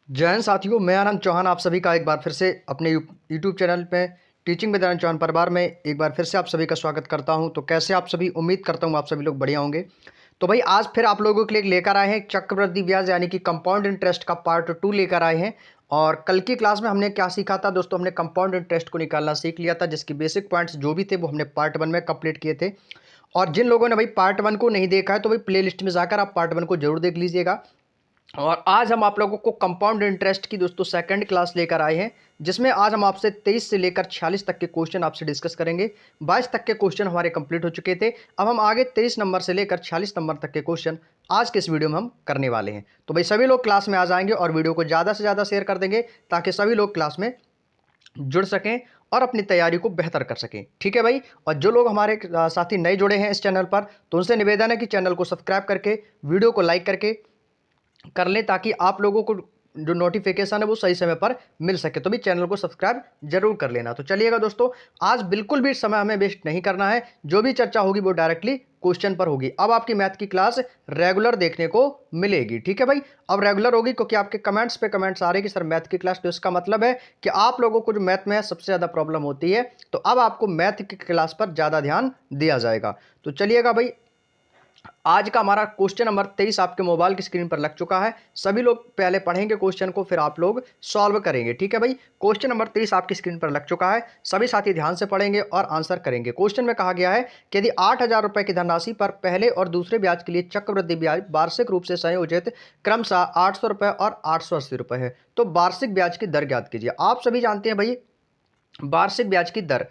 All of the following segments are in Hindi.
जय हिंद साथियों, मैं आनंद चौहान आप सभी का एक बार फिर से अपने यूट्यूब चैनल पे टीचिंग विद आनंद चौहान परिवार में एक बार फिर से आप सभी का स्वागत करता हूं। तो कैसे आप सभी, उम्मीद करता हूं आप सभी लोग बढ़िया होंगे। तो भाई आज फिर आप लोगों के लिए लेकर आए हैं चक्रवृद्धि ब्याज यानी कि कंपाउंड इंटरेस्ट का पार्ट 2 लेकर आए हैं। और कल की क्लास में हमने क्या सीखा था दोस्तों, हमने कंपाउंड इंटरेस्ट को निकालना सीख लिया था, जिसकी बेसिक पॉइंट्स जो भी थे वो हमने पार्ट 1 में कंप्लीट किए थे। और जिन लोगों ने भाई पार्ट 1 को नहीं देखा है तो भाई प्लेलिस्ट में जाकर आप पार्ट 1 को जरूर देख लीजिएगा। और आज हम आप लोगों को कंपाउंड इंटरेस्ट की दोस्तों सेकंड क्लास लेकर आए हैं, जिसमें आज हम आपसे 23 से लेकर 46 तक के क्वेश्चन आपसे डिस्कस करेंगे। 22 तक के क्वेश्चन हमारे कंप्लीट हो चुके थे। अब हम आगे 23 नंबर से लेकर 46 नंबर तक के क्वेश्चन आज के इस वीडियो में हम करने वाले हैं। तो भाई सभी लोग क्लास में आ जाएंगे और वीडियो को ज़्यादा से ज़्यादा शेयर कर देंगे, ताकि सभी लोग क्लास में जुड़ सकें और अपनी तैयारी को बेहतर कर सकें। ठीक है भाई। और जो लोग हमारे साथी नए जुड़े हैं इस चैनल पर, तो उनसे निवेदन है कि चैनल को सब्सक्राइब करके वीडियो को लाइक करके कर लें, ताकि आप लोगों को जो नोटिफिकेशन है वो सही समय पर मिल सके। तो भी चैनल को सब्सक्राइब जरूर कर लेना। तो चलिएगा दोस्तों, आज बिल्कुल भी समय हमें वेस्ट नहीं करना है। जो भी चर्चा होगी वो डायरेक्टली क्वेश्चन पर होगी। अब आपकी मैथ की क्लास रेगुलर देखने को मिलेगी। ठीक है भाई। अब रेगुलर होगी क्योंकि आपके कमेंट्स पे कमेंट्स आ रहे कि सर मैथ की क्लास, तो इसका मतलब है कि आप लोगों को जो मैथ में सबसे ज़्यादा प्रॉब्लम होती है, तो अब आपको मैथ की क्लास पर ज़्यादा ध्यान दिया जाएगा। तो चलिएगा भाई, आज का हमारा क्वेश्चन नंबर 23 आपके मोबाइल की स्क्रीन पर लग चुका है। सभी लोग पहले पढ़ेंगे क्वेश्चन को, फिर आप लोग सॉल्व करेंगे। ठीक है भाई। क्वेश्चन नंबर 23 आपकी स्क्रीन पर लग चुका है। सभी साथी ध्यान से पढ़ेंगे और आंसर करेंगे। क्वेश्चन में कहा गया है कि यदि 8,000 रुपए की धनराशि पर पहले और दूसरे ब्याज के लिए चक्रवृद्धि ब्याज वार्षिक रूप से संयोजित क्रमशः 800 रुपए और 880 रुपए है, तो वार्षिक ब्याज की दर ज्ञात कीजिए। आप सभी जानते हैं भाई वार्षिक ब्याज की दर।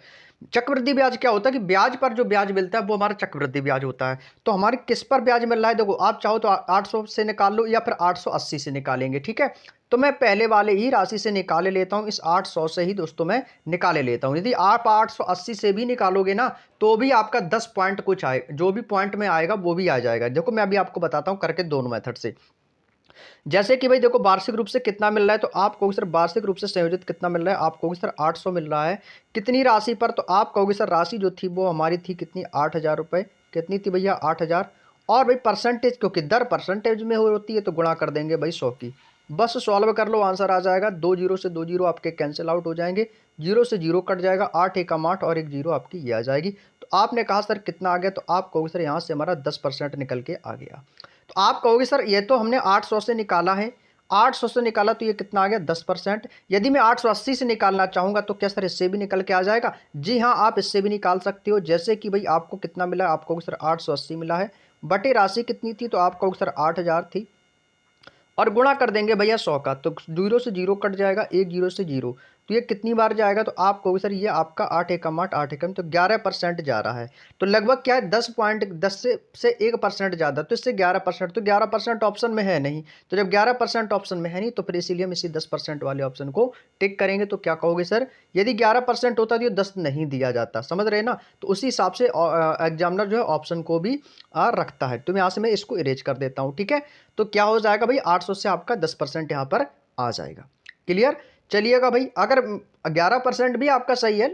चक्रवृद्धि ब्याज क्या होता है कि ब्याज पर जो ब्याज मिलता है वो हमारा चक्रवृद्धि ब्याज होता है। तो हमारे किस पर ब्याज मिल रहा है, देखो आप चाहो तो 800 से निकाल लो या फिर 880 से निकालेंगे। ठीक है। तो मैं पहले वाले ही राशि से निकाले लेता हूं, इस 800 से ही दोस्तों मैं निकाले लेता हूं। यदि आप 880 से भी निकालोगे ना, तो भी आपका 10 पॉइंट कुछ आए, जो भी पॉइंट में आएगा वो भी आ जाएगा। देखो मैं अभी आपको बताता हूं करके दोनों मेथड से। जैसे कि भाई देखो वार्षिक रूप से कितना मिल रहा है, तो आप कहोगे सर वार्षिक रूप से संयोजित कितना मिल रहा है, आप कहोगे सर 800 मिल रहा है। कितनी राशि पर, तो आप कहोगे सर राशि जो थी वो हमारी थी कितनी, 8,000 रुपये। कितनी थी भैया, 8,000। और भाई परसेंटेज, क्योंकि दर परसेंटेज में होती है तो गुणा कर देंगे भाई 100 की। बस सॉल्व कर लो, आंसर आ जाएगा। 2 जीरो से 2 जीरो आपके कैंसिल आउट हो जाएंगे, जीरो से जीरो कट जाएगा, 8 एकम 8 और एक जीरो आपकी ये आ जाएगी। तो आपने कहा सर कितना आ गया, तो आप कहोगे सर यहाँ से हमारा 10% निकल के आ गया। तो आप कहोगे सर ये तो हमने 800 से निकाला है, 800 से निकाला तो ये कितना आ गया, 10%। यदि मैं 880 से निकालना चाहूंगा तो क्या सर इससे भी निकल के आ जाएगा? जी हाँ, आप इससे भी निकाल सकते हो। जैसे कि भाई आपको कितना मिला, आप कहोगे सर 880 मिला है, बटे राशि कितनी थी, तो आप कहोगे सर 8,000 थी, और गुणा कर देंगे भैया 100 का, तो जीरो से जीरो कट जाएगा, एक जीरो से जीरो, तो ये कितनी बार जाएगा, तो आप कहोगे सर ये आपका 8 एकम 8 8 एकम, तो 11% जा रहा है। तो लगभग क्या है, 10 से 1% ज़्यादा, तो इससे 11%, तो 11% ऑप्शन में है नहीं। तो जब 11% ऑप्शन में है नहीं, तो फिर इसीलिए हम इसी 10% वाले ऑप्शन को टिक करेंगे। तो क्या कहोगे सर, यदि 11% होता तो ये 10 नहीं दिया जाता, समझ रहे ना। तो उसी हिसाब से एग्जामिनर जो है ऑप्शन को भी रखता है। तो यहाँ से मैं इसको इरेज कर देता हूँ। ठीक है। तो क्या हो जाएगा भाई, 800 से आपका 10% यहाँ पर आ जाएगा। क्लियर। चलिएगा भाई, अगर 11% भी आपका सही है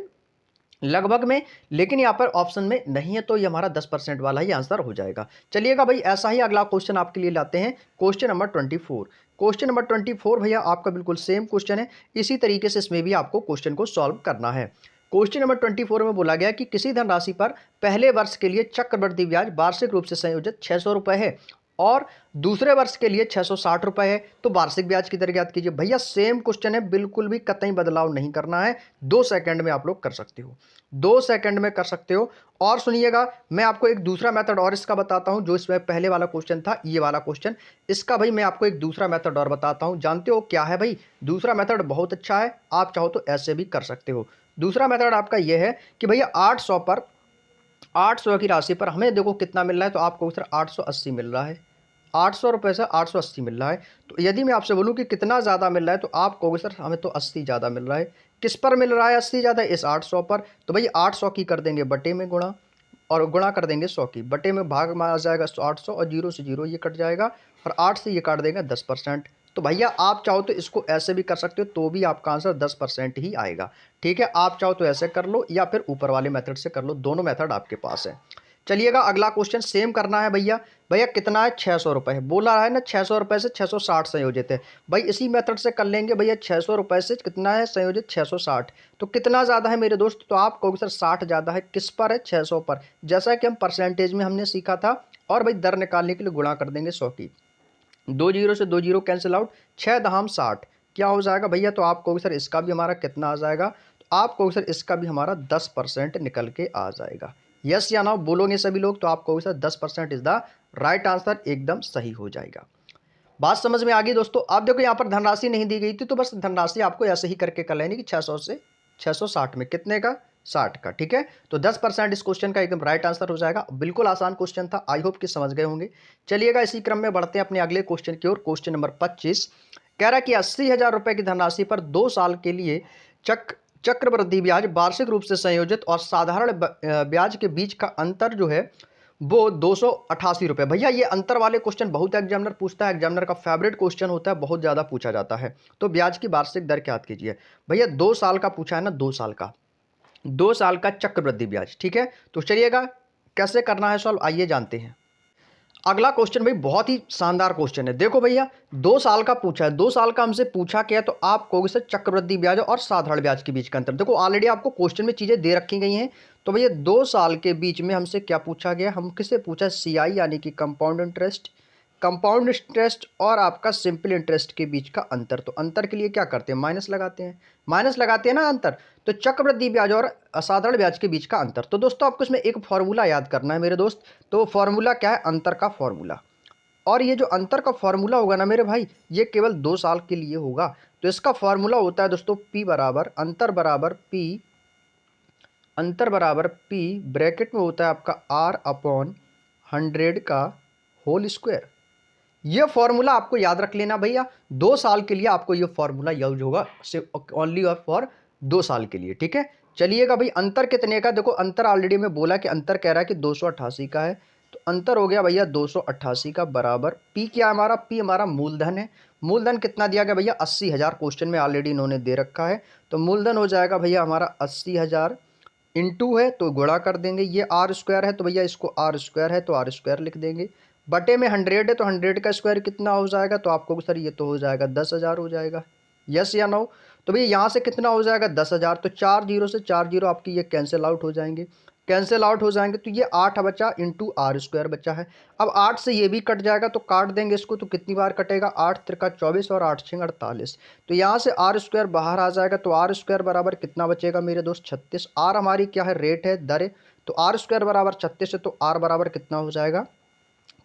लगभग में, लेकिन यहाँ पर ऑप्शन में नहीं है, तो ये हमारा 10% वाला ही आंसर हो जाएगा। चलिएगा भाई, ऐसा ही अगला क्वेश्चन आपके लिए लाते हैं, क्वेश्चन नंबर 24। क्वेश्चन नंबर 24 भैया आपका बिल्कुल सेम क्वेश्चन है। इसी तरीके से इसमें भी आपको क्वेश्चन को सॉल्व करना है। क्वेश्चन नंबर 24 में बोला गया कि किसी धनराशि पर पहले वर्ष के लिए चक्रवृद्धि ब्याज वार्षिक रूप से संयोजित 600 रुपये है और दूसरे वर्ष के लिए 660 रुपये है, तो वार्षिक ब्याज की दर ज्ञात कीजिए। भैया सेम क्वेश्चन है, बिल्कुल भी कतई बदलाव नहीं करना है। 2 सेकंड में आप लोग कर सकते हो, 2 सेकंड में कर सकते हो। और सुनिएगा, मैं आपको एक दूसरा मेथड और इसका बताता हूं। जो इसमें पहले वाला क्वेश्चन था, ये वाला क्वेश्चन, इसका भाई मैं आपको एक दूसरा मेथड और बताता हूं। जानते हो क्या है भाई, दूसरा मेथड बहुत अच्छा है, आप चाहो तो ऐसे भी कर सकते हो। दूसरा मेथड आपका यह है कि भैया 800 की राशि पर हमें देखो कितना मिल रहा है, तो आपको सर 880 मिल रहा है, 800 रुपये से 880 मिल रहा है। तो यदि मैं आपसे बोलूं कि कितना ज़्यादा मिल रहा है, तो आप कहोगे सर हमें तो 80 ज़्यादा मिल रहा है। किस पर मिल रहा है 80 ज़्यादा, इस 800 पर। तो भाई 800 की कर देंगे बटे में गुणा, और गुणा कर देंगे 100 की, बटे में भाग में आ जाएगा 800, और जीरो से जीरो ये कट जाएगा, और 8 से ये काट देंगे 10%। तो भैया आप चाहो तो इसको ऐसे भी कर सकते हो, तो भी आपका आंसर 10% ही आएगा। ठीक है। आप चाहो तो ऐसे कर लो या फिर ऊपर वाले मेथड से कर लो, दोनों मेथड आपके पास है। चलिएगा अगला क्वेश्चन सेम करना है भैया। भैया कितना है 600 रुपये, बोला है ना 600 रुपये से 660 संयोजित है। भाई इसी मेथड से कर लेंगे भैया, 600 रुपये से कितना है संयोजित 660, तो कितना ज़्यादा है मेरे दोस्त, तो आप कहोगे सर 60 ज़्यादा है, किस पर है 600 पर, जैसा कि हम परसेंटेज में हमने सीखा था। और भाई दर निकालने के लिए गुणा कर देंगे 100 की, 2 जीरो से 2 जीरो कैंसिल आउट, 6 दहाम 60 क्या हो जाएगा भैया, तो आप कहोगे सर इसका भी हमारा कितना आ जाएगा, तो आप कहोगे सर इसका भी हमारा 10% निकल के आ जाएगा। यस या ना बोलोगे सभी लोग, तो आप कहोगे sir 10% is the right answer, एकदम सही हो जाएगा। बात समझ में आ गई दोस्तों। आप देखो यहाँ पर धनराशि नहीं दी गई थी, तो बस धनराशि आपको ऐसे ही करके कर लेनी कि 600 से 660 में कितने का 60 का, ठीक है। तो 10% इस क्वेश्चन का एकदम राइट आंसर हो जाएगा। बिल्कुल आसान क्वेश्चन था, आई होप कि समझ गए होंगे। चलिएगा इसी क्रम में बढ़ते हैं अपने अगले क्वेश्चन की ओर। क्वेश्चन नंबर 25 कह रहा है कि 80,000 रुपए की धनराशि पर 2 साल के लिए चक्रवृद्धि ब्याज वार्षिक रूप से संयोजित और साधारण ब्याज के बीच का अंतर जो है वो 288 रुपये। भैया ये अंतर वाले क्वेश्चन बहुत एग्जामिनर पूछता है, एग्जामिनर का फेवरेट क्वेश्चन होता है, बहुत ज़्यादा पूछा जाता है। तो ब्याज की वार्षिक दर क्या याद कीजिए भैया, 2 साल का पूछा है ना, 2 साल का, 2 साल का चक्रवृद्धि ब्याज, ठीक है। तो चलिएगा कैसे करना है सॉल्व, आइए जानते हैं। अगला क्वेश्चन भाई बहुत ही शानदार क्वेश्चन है। देखो भैया 2 साल का पूछा है, 2 साल का हमसे पूछा क्या है, तो आप कहोगे सर चक्रवृद्धि ब्याज और साधारण ब्याज के बीच का अंतर। देखो ऑलरेडी आपको क्वेश्चन में चीज़ें दे रखी गई हैं। तो भैया 2 साल के बीच में हमसे क्या पूछा गया, हम किसे पूछा, सीआई यानी कि कंपाउंड इंटरेस्ट, कंपाउंड इंटरेस्ट और आपका सिंपल इंटरेस्ट के बीच का अंतर। तो अंतर के लिए क्या करते हैं, माइनस लगाते हैं, माइनस लगाते हैं ना अंतर। तो चक्रवृद्धि ब्याज और असाधारण ब्याज के बीच का अंतर। तो दोस्तों आपको इसमें एक फॉर्मूला याद करना है मेरे दोस्त। तो फॉर्मूला क्या है, अंतर का फॉर्मूला। और ये जो अंतर का फॉर्मूला होगा ना मेरे भाई, ये केवल 2 साल के लिए होगा। तो इसका फॉर्मूला होता है दोस्तों P बराबर अंतर बराबर P, अंतर बराबर P ब्रैकेट में होता है आपका R अपॉन 100 का होल स्क्वायर। ये फॉर्मूला आपको याद रख लेना भैया, 2 साल के लिए आपको ये फॉर्मूला यूज होगा, सिर्फ ओनली और फॉर 2 साल के लिए, ठीक है। चलिएगा भाई अंतर कितने का, देखो अंतर ऑलरेडी में बोला कि अंतर कह रहा है कि 288 का है। तो अंतर हो गया भैया 288 का बराबर पी, क्या हमारा पी हमारा मूलधन है। मूलधन कितना दिया गया भैया 80,000, क्वेश्चन में ऑलरेडी इन्होंने दे रखा है। तो मूलधन हो जाएगा भैया हमारा 80,000, इंटू है तो गुणा कर देंगे, ये आर स्क्वायर है तो भैया इसको आर स्क्वायर है तो आर स्क्वायर लिख देंगे, बटे में 100 है तो 100 का स्क्वायर कितना हो जाएगा, तो आपको सर ये तो हो जाएगा 10,000 हो जाएगा। यस या नो, तो भैया यहाँ से कितना हो जाएगा 10,000, तो 4 जीरो से 4 जीरो आपकी ये कैंसिल आउट हो जाएंगे, कैंसिल आउट हो जाएंगे, तो ये 8 बचा इंटू आर स्क्वायर बचा है। अब 8 से ये भी कट जाएगा तो काट देंगे इसको, तो कितनी बार कटेगा, 8 त्रिका 24 और 8 छंग 48। तो यहाँ से आर स्क्वायर बाहर आ जाएगा, तो आर स्क्वायर बराबर कितना बचेगा मेरे दोस्त 36। आर हमारी क्या है, रेट है, दर है। तो आर स्क्वायर बराबर 36 है, तो आर बराबर कितना हो जाएगा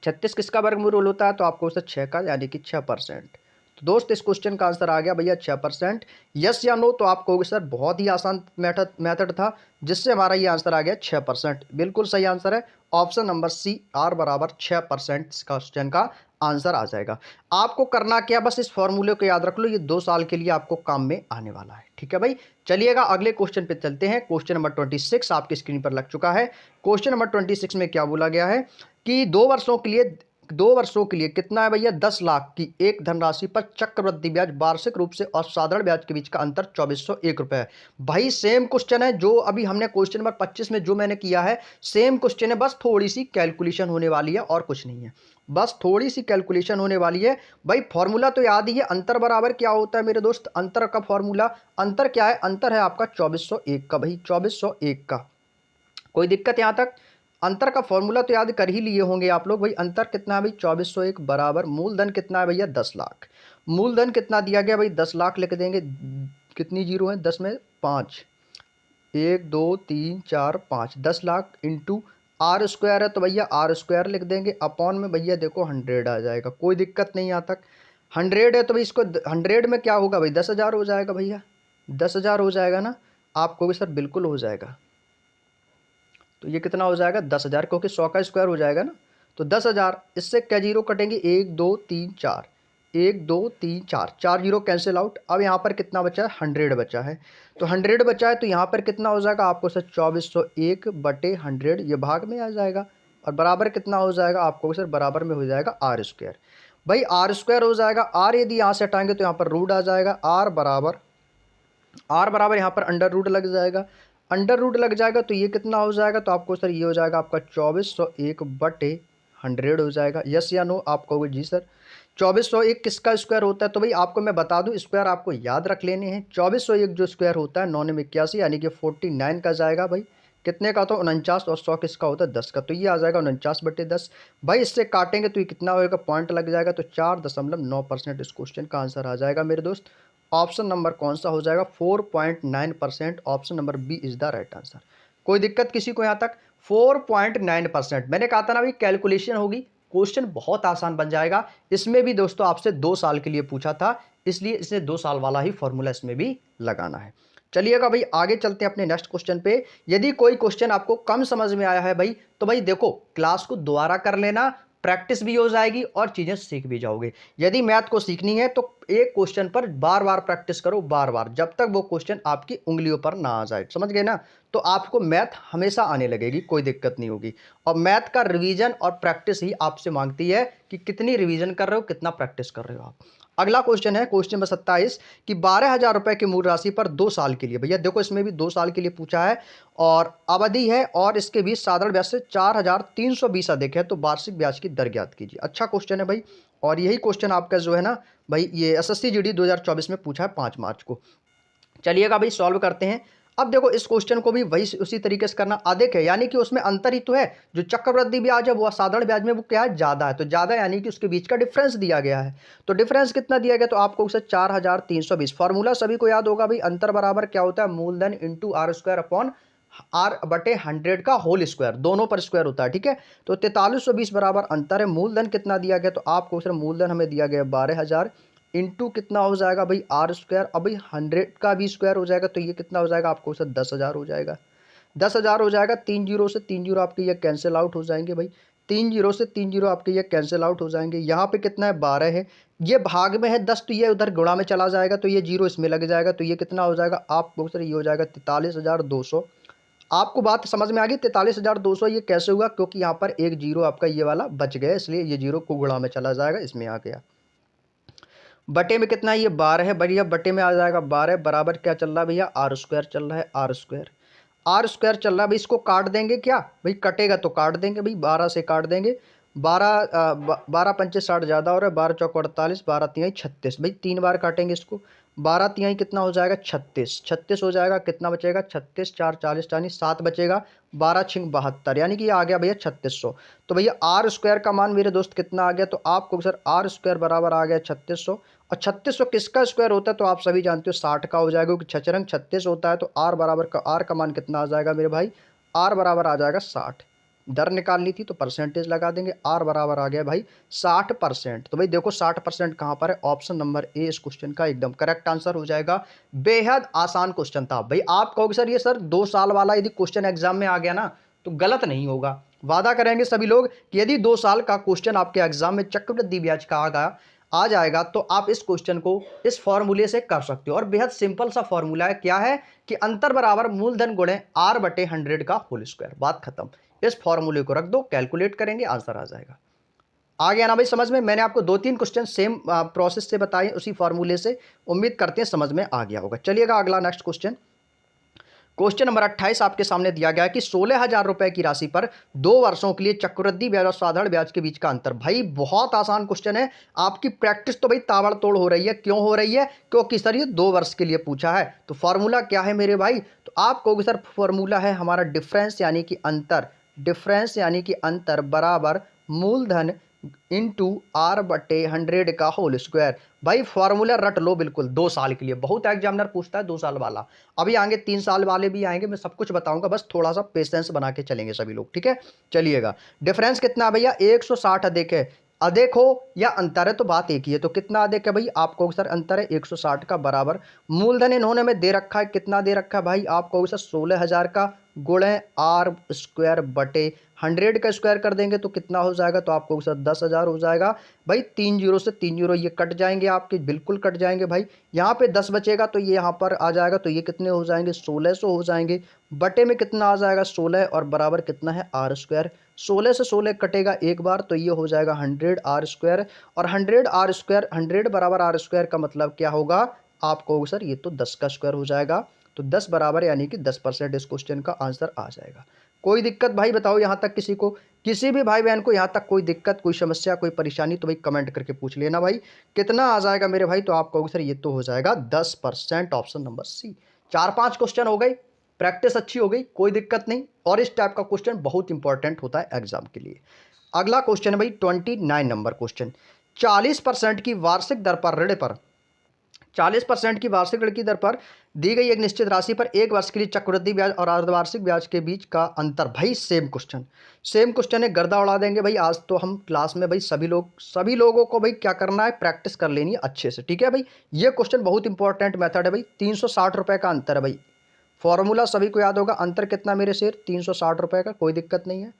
36, किसका वर्गमूल होता है, तो आपको उससे 6 का यानी कि 6%। तो दोस्त इस क्वेश्चन का आंसर आ गया भैया 6%। यस या नो, तो आप कहोगे सर बहुत ही आसान मेथड था जिससे हमारा ये आंसर आ गया 6%। बिल्कुल सही आंसर है ऑप्शन नंबर सी, आर बराबर 6% इस क्वेश्चन का आंसर आ जाएगा। आपको करना क्या, बस इस फॉर्मूले को याद रख लो, ये 2 साल के लिए आपको काम में आने वाला है, ठीक है भाई। चलिएगा अगले क्वेश्चन पे चलते हैं। क्वेश्चन नंबर 26 आपकी स्क्रीन पर लग चुका है। क्वेश्चन नंबर 26 में क्या बोला गया है कि 2 वर्षों के लिए कितना है भैया 10 लाख की एक धनराशि पर चक्रवृद्धि ब्याज वार्षिक रूप से और साधारण ब्याज के बीच का अंतर 2401 रुपए है। भाई सेम क्वेश्चन है जो अभी हमने क्वेश्चन नंबर 25 में जो मैंने किया है, सेम क्वेश्चन है, बस थोड़ी सी कैलकुलेशन होने वाली है और कुछ नहीं है, बस थोड़ी सी कैलकुलेशन होने वाली है। भाई फॉर्मूला तो याद ही है, अंतर बराबर क्या होता है मेरे दोस्त, अंतर का फॉर्मूला, अंतर क्या है, अंतर है आपका 2401 का, भाई 2401 का। कोई दिक्कत यहाँ तक, अंतर का फॉर्मूला तो याद कर ही लिए होंगे आप लोग। भाई अंतर कितना है भाई 2401 बराबर मूलधन कितना है भैया 10 लाख। मूलधन कितना दिया गया भाई 10 लाख लिख देंगे, कितनी जीरो है 10 में 5, 1 2 3 4 5, 10 लाख इंटू आर स्क्वायर है तो भैया आर स्क्वायर लिख देंगे, अपॉन में भैया देखो 100 आ जाएगा, कोई दिक्कत नहीं यहाँ तक। 100 है तो भाई इसको 100 में क्या होगा भाई 10,000 हो जाएगा भैया, 10,000 हो जाएगा ना, आपको भी सर बिल्कुल हो जाएगा। तो ये कितना हो जाएगा 10,000, क्योंकि 100 का स्क्वायर हो जाएगा ना। तो 10,000, इससे क्या जीरो कटेंगे 1 2 3 4, 1 2 3 4, 4 जीरो कैंसिल आउट। अब यहाँ पर कितना बचा है 100 बचा है, तो 100 बचा है तो यहाँ पर कितना हो जाएगा आपको सर 2401 बटे 100, ये भाग में आ जाएगा और बराबर कितना हो जाएगा आपको सर बराबर में हो जाएगा आर स्क्वायर। भाई आर स्क्वायर हो जाएगा, आर यदि यहाँ से हटाएंगे तो यहाँ पर रूट आ जाएगा, आर बराबर यहाँ पर अंडर रूट लग जाएगा, अंडर रूट लग जाएगा तो ये कितना हो जाएगा, तो आपको सर ये हो जाएगा आपका 2401/100 हो जाएगा। यस या नो, आप कहोगे जी सर 2401 किसका स्क्वायर होता है, तो भाई आपको मैं बता दूं स्क्वायर आपको याद रख लेने हैं। 2401 जो स्क्वायर होता है 9 में 81 यानी कि 49 का जाएगा भाई। कितने का, तो 49, और 100 किसका होता है 10 का, तो ये आ जाएगा 49/10। भाई इससे काटेंगे तो ये कितना होएगा, पॉइंट लग जाएगा, तो 4.9% इस क्वेश्चन का आंसर आ जाएगा मेरे दोस्त। ऑप्शन नंबर कौन सा हो जाएगा, 4.9%। Option number B is the right answer. कोई दिक्कत किसी को यहाँ तक, 4.9%। मैंने कहा था ना भाई कैलकुलेशन होगी, क्वेश्चन बहुत आसान बन जाएगा। इसमें भी दोस्तों आपसे 2 साल के लिए पूछा था, इसलिए इसे 2 साल वाला ही फॉर्मूला इसमें भी लगाना है। चलिएगा भाई आगे चलते हैं अपने नेक्स्ट क्वेश्चन पे। यदि कोई क्वेश्चन आपको कम समझ में आया है भाई, तो भाई देखो क्लास को दोबारा कर लेना, प्रैक्टिस भी हो जाएगी और चीजें सीख भी जाओगे। यदि मैथ को सीखनी है तो एक क्वेश्चन पर बार बार प्रैक्टिस करो, बार बार, जब तक वो क्वेश्चन आपकी उंगलियों पर ना आ जाए, समझ गए ना। तो आपको मैथ हमेशा आने लगेगी, कोई दिक्कत नहीं होगी। और मैथ का रिवीजन और प्रैक्टिस ही आपसे मांगती है कि कितनी रिवीजन कर रहे हो, कितना प्रैक्टिस कर रहे हो आप। अगला क्वेश्चन है क्वेश्चन नंबर 27 कि 12,000 रुपए की मूल राशि पर 2 साल के लिए, भैया देखो इसमें भी 2 साल के लिए पूछा है और अवधि है और इसके बीच साधारण ब्याज से 4,320 अधिक है, तो वार्षिक ब्याज की दर ज्ञात कीजिए। अच्छा क्वेश्चन है भाई, और यही क्वेश्चन आपका जो है ना भाई, ये एसएससी जीडी 2024 में पूछा है 5 मार्च को। चलिएगा भाई सॉल्व करते हैं। अब देखो इस क्वेश्चन को भी वही उसी तरीके से करना, अधिक है यानी कि उसमें अंतर ही तो है। जो चक्रवृद्धि ब्याज है वो साधारण ब्याज में वो क्या है, ज्यादा है, तो ज्यादा यानी कि उसके बीच का डिफरेंस दिया गया है। तो डिफरेंस कितना दिया गया, तो आपको उसे 4,320। फॉर्मूला सभी को याद होगा भाई, अंतर बराबर क्या होता है, मूलधन into are square upon R/100 का होल स्क्वायर, दोनों पर स्क्वायर होता है, ठीक है। तो 4320 बराबर अंतर है। मूलधन कितना दिया गया, तो आपको सिर्फ मूलधन हमें दिया गया 12,000 इंटू कितना हो जाएगा भाई आर स्क्वायर, अब भाई 100 का भी स्क्वायर हो जाएगा, तो ये कितना हो जाएगा आपको सर 10,000 हो जाएगा। 10,000 हो जाएगा, 3 जीरो से 3 जीरो आपके ये कैंसिल आउट हो जाएंगे भाई, 3 जीरो से 3 जीरो आपके ये कैंसिल आउट हो जाएंगे। यहाँ पे कितना है 12 है, ये भाग में है 10, तो ये उधर गुणा में चला जाएगा, तो ये जीरो इसमें लग जाएगा, तो ये कितना हो जाएगा आपको सर, ये हो जाएगा 43,200। आपको बात समझ में आ गई, 43,200 ये कैसे हुआ, क्योंकि यहाँ पर एक जीरो आपका ये वाला बच गया, इसलिए ये जीरो को गुणा में चला जाएगा, इसमें आ गया। बटे में कितना है, ये 12 है भैया, बटे में आ जाएगा 12 बराबर क्या चल रहा है भैया, आर स्क्वायर चल रहा है, आर स्क्वायर, आर स्क्वायर चल रहा है भाई। इसको काट देंगे क्या भाई, कटेगा तो काट देंगे भाई, 12 से काट देंगे, 12 12 पंचे 60 ज़्यादा हो रहा है, 12 चौक 48, 12 तिहाई 36 भाई, 3 बार काटेंगे इसको, 12 तिहाई कितना हो जाएगा 36, 36 हो जाएगा, कितना बचेगा 36, 4 40 यानी 7 बचेगा, 12 6 72 यानी कि ये आ गया भैया 3600। तो भैया आर स्क्वायर का मान मेरे दोस्त कितना आ गया, तो आपको सर आर स्क्वायर बराबर आ गया 3600। और 3600 किसका स्क्वायर होता है, तो आप सभी जानते हो 60 का हो जाएगा, क्योंकि छचरंग 36 होता है, तो आर बराबर का आर का मान कितना आ जाएगा मेरे भाई, आर बराबर आ जाएगा 60। दर निकालनी थी तो परसेंटेज लगा देंगे, आर बराबर आ गया भाई 60%। तो भाई देखो 60% कहाँ पर है, ऑप्शन नंबर ए इस क्वेश्चन का एकदम करेक्ट आंसर हो जाएगा। बेहद आसान क्वेश्चन था भाई। आप कहोगे सर ये सर 2 साल वाला यदि क्वेश्चन एग्जाम में आ गया ना तो गलत नहीं होगा। वादा करेंगे सभी लोग कि यदि 2 साल का क्वेश्चन आपके एग्जाम में चक्रवृद्धि ब्याज का आ जाएगा तो आप इस क्वेश्चन को इस फॉर्मूले से कर सकते हो। और बेहद सिंपल सा फॉर्मूला है, क्या है कि अंतर बराबर मूलधन गुणे R/100 का होल स्क्वायर, बात खत्म। इस फॉर्मूले को रख दो, कैलकुलेट करेंगे, आंसर आ जाएगा। आ गया ना भाई समझ में, मैंने आपको 2-3 क्वेश्चन सेम प्रोसेस से बताए उसी फॉर्मूले से, उम्मीद करते हैं समझ में आ गया होगा। चलिएगा अगला नेक्स्ट क्वेश्चन, क्वेश्चन नंबर 28 आपके सामने दिया गया है कि 16,000 रुपए की राशि पर 2 वर्षों के लिए चक्रवृद्धि ब्याज और साधारण ब्याज के बीच का अंतर। भाई बहुत आसान क्वेश्चन है, आपकी प्रैक्टिस तो भाई ताबड़तोड़ हो रही है। क्यों हो रही है, क्योंकि सर ये 2 वर्ष के लिए पूछा है। तो फॉर्मूला क्या है मेरे भाई, तो आप कहोगे सर फॉर्मूला है हमारा डिफरेंस यानी कि अंतर, डिफरेंस यानी कि अंतर बराबर मूलधन इंटू R/100 का होल स्क्वायर। भाई फॉर्मूला रट लो बिल्कुल, 2 साल के लिए, बहुत एग्जामिनर पूछता है 2 साल वाला, अभी आएंगे 3 साल वाले भी आएंगे, मैं सब कुछ बताऊंगा, बस थोड़ा सा पेशेंस बना के चलेंगे सभी लोग, ठीक है। चलिएगा डिफरेंस कितना है भैया, 160 अधिक है, अधिक हो या अंतर है तो बात एक ही है। तो कितना अधिक है भाई, आपको सर अंतर है 160 का बराबर मूलधन इन्होंने में दे रखा है, कितना दे रखा है भाई, आपको सर 16,000 का गुणे आर स्क्वायर बटे 100 का स्क्वायर कर देंगे तो कितना हो जाएगा, तो आपको सर 10,000 हो जाएगा भाई। 3 जीरो से 3 जीरो ये कट जाएंगे आपके, बिल्कुल कट जाएंगे भाई। यहाँ पे 10 बचेगा तो ये यहाँ पर आ जाएगा, तो ये कितने हो जाएंगे 1600 हो जाएंगे। बटे में कितना आ जाएगा 16 और बराबर कितना है आर स्क्वायर, 16 से 16 कटेगा एक बार तो ये हो जाएगा 100 आर स्क्वायर। और 100 आर स्क्वायर, 100 बराबर आर स्क्वायर का मतलब क्या होगा, आपको सर ये तो 10 का स्क्वायर हो जाएगा। तो 10 बराबर यानी कि 10% इस क्वेश्चन का आंसर आ जाएगा। कोई दिक्कत भाई बताओ यहाँ तक किसी को, किसी भी भाई बहन को यहाँ तक कोई दिक्कत, कोई समस्या, कोई परेशानी तो भाई कमेंट करके पूछ लेना भाई कितना आ जाएगा मेरे भाई। तो आप कहोगे सर ये तो हो जाएगा 10%, ऑप्शन नंबर सी। 4-5 क्वेश्चन हो गए, प्रैक्टिस अच्छी हो गई, कोई दिक्कत नहीं। और इस टाइप का क्वेश्चन बहुत इंपॉर्टेंट होता है एग्जाम के लिए। अगला क्वेश्चन है भाई 29 नंबर क्वेश्चन। 40% की वार्षिक दर पर ऋण पर 40% की वार्षिक ऋण की दर पर दी गई एक निश्चित राशि पर एक वर्ष के लिए चक्रवृद्धि ब्याज और अर्धवार्षिक ब्याज के बीच का अंतर। भाई सेम क्वेश्चन है, गर्दा उड़ा देंगे भाई आज तो हम क्लास में भाई। सभी लोगों को भाई क्या करना है, प्रैक्टिस कर लेनी है अच्छे से, ठीक है भाई। ये क्वेश्चन बहुत इंपॉर्टेंट मेथड है भाई। 360 रुपये का अंतर है भाई, फॉर्मूला सभी को याद होगा। अंतर कितना मेरे शेर, 360 रुपये का, कोई दिक्कत नहीं है।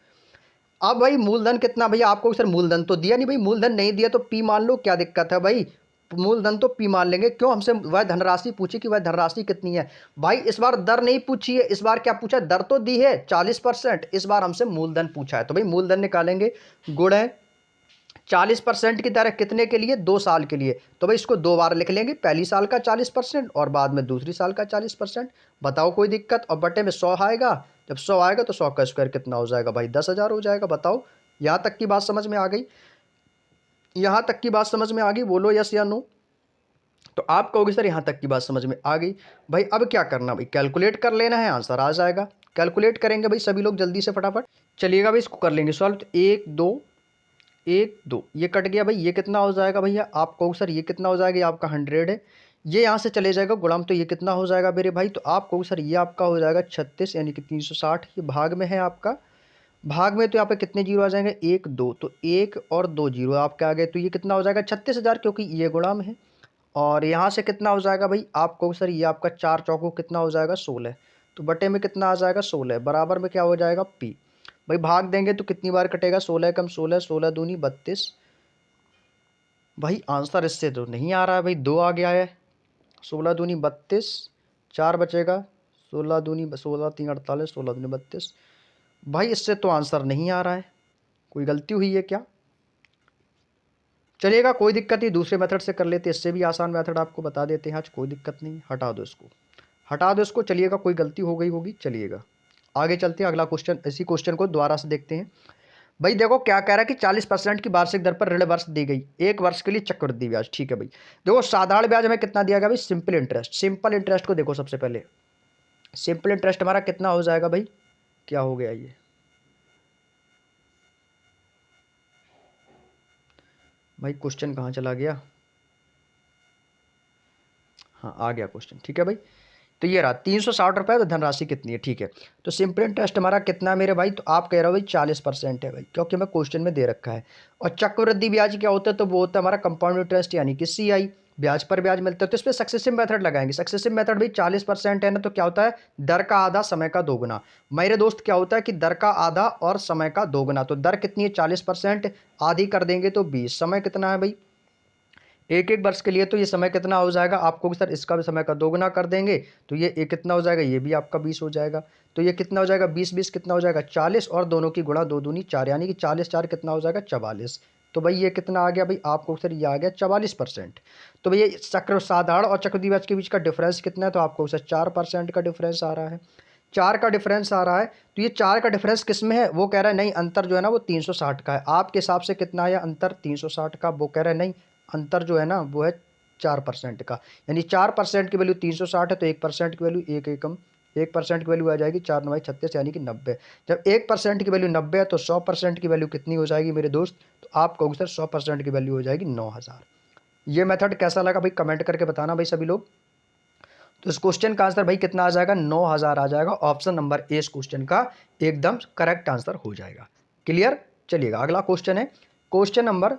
अब भाई मूलधन कितना, भैया आपको सर मूलधन तो दिया नहीं भाई, मूलधन नहीं दिया तो पी मान लो, क्या दिक्कत है भाई। मूलधन तो पी मान लेंगे, क्यों, हमसे वह धनराशि पूछी कि वह धनराशि कितनी है। भाई इस बार दर नहीं पूछी है, इस बार क्या पूछा, दर तो दी है 40%, इस बार हमसे मूलधन पूछा है। तो भाई मूलधन निकालेंगे, गुण है 40% की दर है कितने के लिए, 2 साल के लिए। तो भाई इसको 2 बार लिख लेंगे, पहली साल का 40% और बाद में दूसरी साल का 40%। बताओ कोई दिक्कत। और बटे में 100 आएगा, जब 100 आएगा तो 100 का स्क्वायर कितना हो जाएगा भाई, 10,000 हो जाएगा। बताओ यहाँ तक की बात समझ में आ गई, यहाँ तक की बात समझ में आ गई, बोलो यस या नो। तो आप कहोगे सर यहाँ तक की बात समझ में आ गई। भाई अब क्या करना भाई, कैलकुलेट कर लेना है, आंसर आ जाएगा। कैलकुलेट करेंगे भाई सभी लोग जल्दी से फटाफट। चलिएगा भाई इसको कर लेंगे सॉल्व। तो 1 2 ये कट गया भाई, ये कितना हो जाएगा भैया, आप कहो सर ये कितना हो जाएगा, ये आपका 100 है, ये यहाँ से चले जाएगा गुणाम, तो ये कितना हो जाएगा मेरे भाई। तो आप कहो सर ये आपका हो जाएगा 36 यानी कि 360। ये भाग में है आपका, भाग में तो यहाँ पे कितने जीरो आ जाएंगे, 1 2, तो 1 और 2 जीरो आपके आ गए। तो ये कितना हो जाएगा 36,000, क्योंकि ये गुणाम है। और यहाँ से कितना हो जाएगा भाई, आप कहो सर ये आपका 4 चौको कितना हो जाएगा 16, तो बटे में कितना आ जाएगा 16, बराबर में क्या हो जाएगा पी। भाई भाग देंगे तो कितनी बार कटेगा, 16 कम 16, 16 दूनी 32। भाई आंसर इससे तो नहीं आ रहा है भाई, 2 आ गया है, 16 दूनी 32, 4 बचेगा, 16 दूनी 16 3 48, 16 दूनी 32। भाई इससे तो आंसर नहीं आ रहा है, कोई गलती हुई है क्या। चलिएगा कोई दिक्कत नहीं, दूसरे मेथड से कर लेते, इससे भी आसान मेथड आपको बता देते हैं आज, कोई दिक्कत नहीं। हटा दो इसको, हटा दो इसको। चलिएगा कोई गलती हो गई होगी, चलिएगा आगे चलते हैं। अगला क्वेश्चन, इसी क्वेश्चन को दोबारा से देखते हैं। भाई देखो क्या कह रहा है कि 40% की वार्षिक दर पर ऋण वर्ष दी गई, एक वर्ष के लिए चक्रवृद्धि ब्याज, ठीक है भाई। देखो साधारण ब्याज हमें कितना दिया गया भाई, सिंपल इंटरेस्ट। सिंपल इंटरेस्ट को देखो सबसे पहले, सिंपल इंटरेस्ट हमारा कितना हो जाएगा भाई, क्या हो गया ये भाई, क्वेश्चन कहाँ चला गया, हाँ आ गया क्वेश्चन, ठीक है भाई। तो ये रहा 360 रुपये, तो धनराशि कितनी है, ठीक है। तो सिंपल इंटरेस्ट हमारा कितना है मेरे भाई, तो आप कह रहे हो भाई 40% है भाई, क्योंकि हमें क्वेश्चन में दे रखा है। और चक्रवृद्धि ब्याज क्या होता है, तो वो होता है हमारा कंपाउंड इंटरेस्ट यानी कि CI, ब्याज पर ब्याज मिलता है। तो इस पर सक्सेसिव मेथड लगाएंगे। सक्सेसिव मेथड भाई 40% है ना, तो क्या होता है दर का आधा समय का दोगुना। मेरे दोस्त क्या होता है कि दर का आधा और समय का दोगुना, तो दर कितनी है 40%, आधी कर देंगे तो 20, समय कितना है भाई एक एक वर्ष के लिए, तो ये समय कितना हो जाएगा, आपको सर इसका भी समय का दोगुना कर देंगे तो ये एक कितना हो जाएगा, ये भी आपका 20 हो जाएगा। तो ये कितना हो जाएगा 20 20 कितना हो जाएगा 40, और दोनों की गुणा 2 दूनी 4, यानी कि 40 4 कितना हो जाएगा 44। तो भाई ये कितना आ गया भाई, आपको सर ये आ गया 44%। तो भैया चक्र साधारण और चक्रवृद्धि ब्याज के बीच का डिफरेंस कितना है, तो आपको सर 4% का डिफरेंस आ रहा है, 4 का डिफरेंस आ रहा है। तो ये 4 का डिफरेंस किस में है, वो कह रहा है नहीं अंतर जो है ना वो 360 का है। आपके हिसाब से कितना है अंतर 360 का, वो कह रहा है नहीं अंतर जो है ना वो है 4% का। यानी 4% की वैल्यू 360 है, तो 1% की वैल्यू 1% की वैल्यू आ जाएगी 4 9 36 यानी कि 90। जब 1% की वैल्यू 90 है तो 100% की वैल्यू कितनी हो जाएगी मेरे दोस्त, तो आप कहोगे सर 100% की वैल्यू हो जाएगी 9000। ये मेथड कैसा लगा भाई कमेंट करके बताना भाई सभी लोग। तो इस क्वेश्चन का आंसर भाई कितना आ जाएगा 9000 आ जाएगा, ऑप्शन नंबर ए इस क्वेश्चन का एकदम करेक्ट आंसर हो जाएगा। क्लियर। चलिएगा अगला क्वेश्चन है, क्वेश्चन नंबर